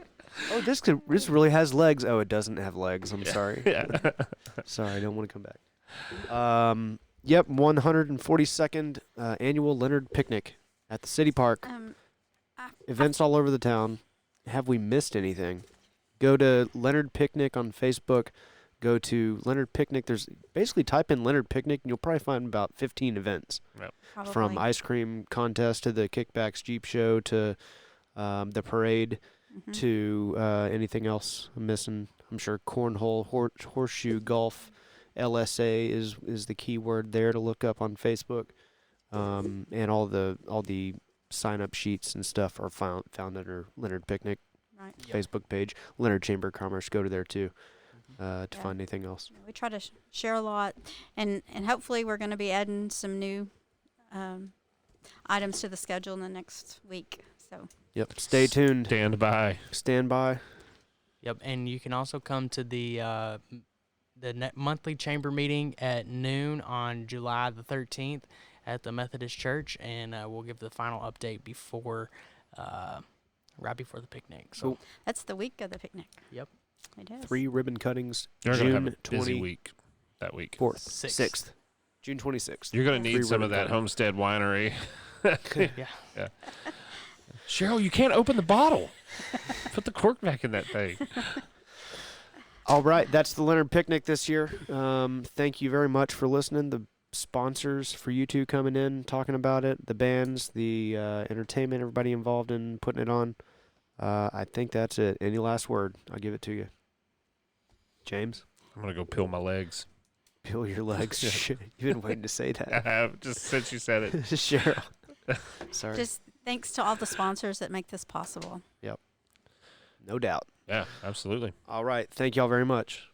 [SPEAKER 1] Oh, this really has legs. Oh, it doesn't have legs. I'm sorry.
[SPEAKER 2] Yeah.
[SPEAKER 1] Sorry, I don't want to come back. Yep, 142nd annual Leonard Picnic at the City Park. Events all over the town. Have we missed anything? Go to Leonard Picnic on Facebook. Go to Leonard Picnic. There's basically type in Leonard Picnic and you'll probably find about 15 events.
[SPEAKER 3] Probably.
[SPEAKER 1] From ice cream contest to the Kickbacks Jeep show to the parade to anything else I'm missing. I'm sure cornhole, horseshoe, golf, LSA is the key word there to look up on Facebook. And all the sign up sheets and stuff are found under Leonard Picnic Facebook page. Leonard Chamber of Commerce, go to there too. To find anything else.
[SPEAKER 3] We try to share a lot, and hopefully we're going to be adding some new items to the schedule in the next week. So.
[SPEAKER 1] Yep. Stay tuned.
[SPEAKER 2] Stand by.
[SPEAKER 4] Yep, and you can also come to the monthly chamber meeting at noon on July the 13th at the Methodist Church, and we'll give the final update right before the picnic. So
[SPEAKER 1] Cool.
[SPEAKER 3] That's the week of the picnic.
[SPEAKER 4] Yep.
[SPEAKER 3] It is.
[SPEAKER 1] 3 ribbon cuttings.
[SPEAKER 2] You're going to have
[SPEAKER 1] June
[SPEAKER 2] a busy week that week.
[SPEAKER 1] 6th. June 26th.
[SPEAKER 2] You're going to need
[SPEAKER 1] 3
[SPEAKER 2] some of
[SPEAKER 1] ribbon
[SPEAKER 2] that
[SPEAKER 1] cutting.
[SPEAKER 2] Homestead Winery.
[SPEAKER 4] yeah.
[SPEAKER 2] Cheryl, you can't open the bottle. Put the cork back in that thing.
[SPEAKER 1] All right, that's the Leonard Picnic this year. Thank you very much for listening. The sponsors for you two coming in, talking about it, the bands, the entertainment, everybody involved in putting it on. I think that's it. Any last word? I'll give it to you. James?
[SPEAKER 2] I'm going to go peel my legs.
[SPEAKER 1] Peel your legs. You've been waiting to say
[SPEAKER 2] I
[SPEAKER 1] that.
[SPEAKER 2] have, just since you said it.
[SPEAKER 1] Cheryl. Sorry.
[SPEAKER 3] Just thanks to all the sponsors that make this possible.
[SPEAKER 1] No doubt.
[SPEAKER 2] Yeah, absolutely.
[SPEAKER 1] All right. Thank y'all very much.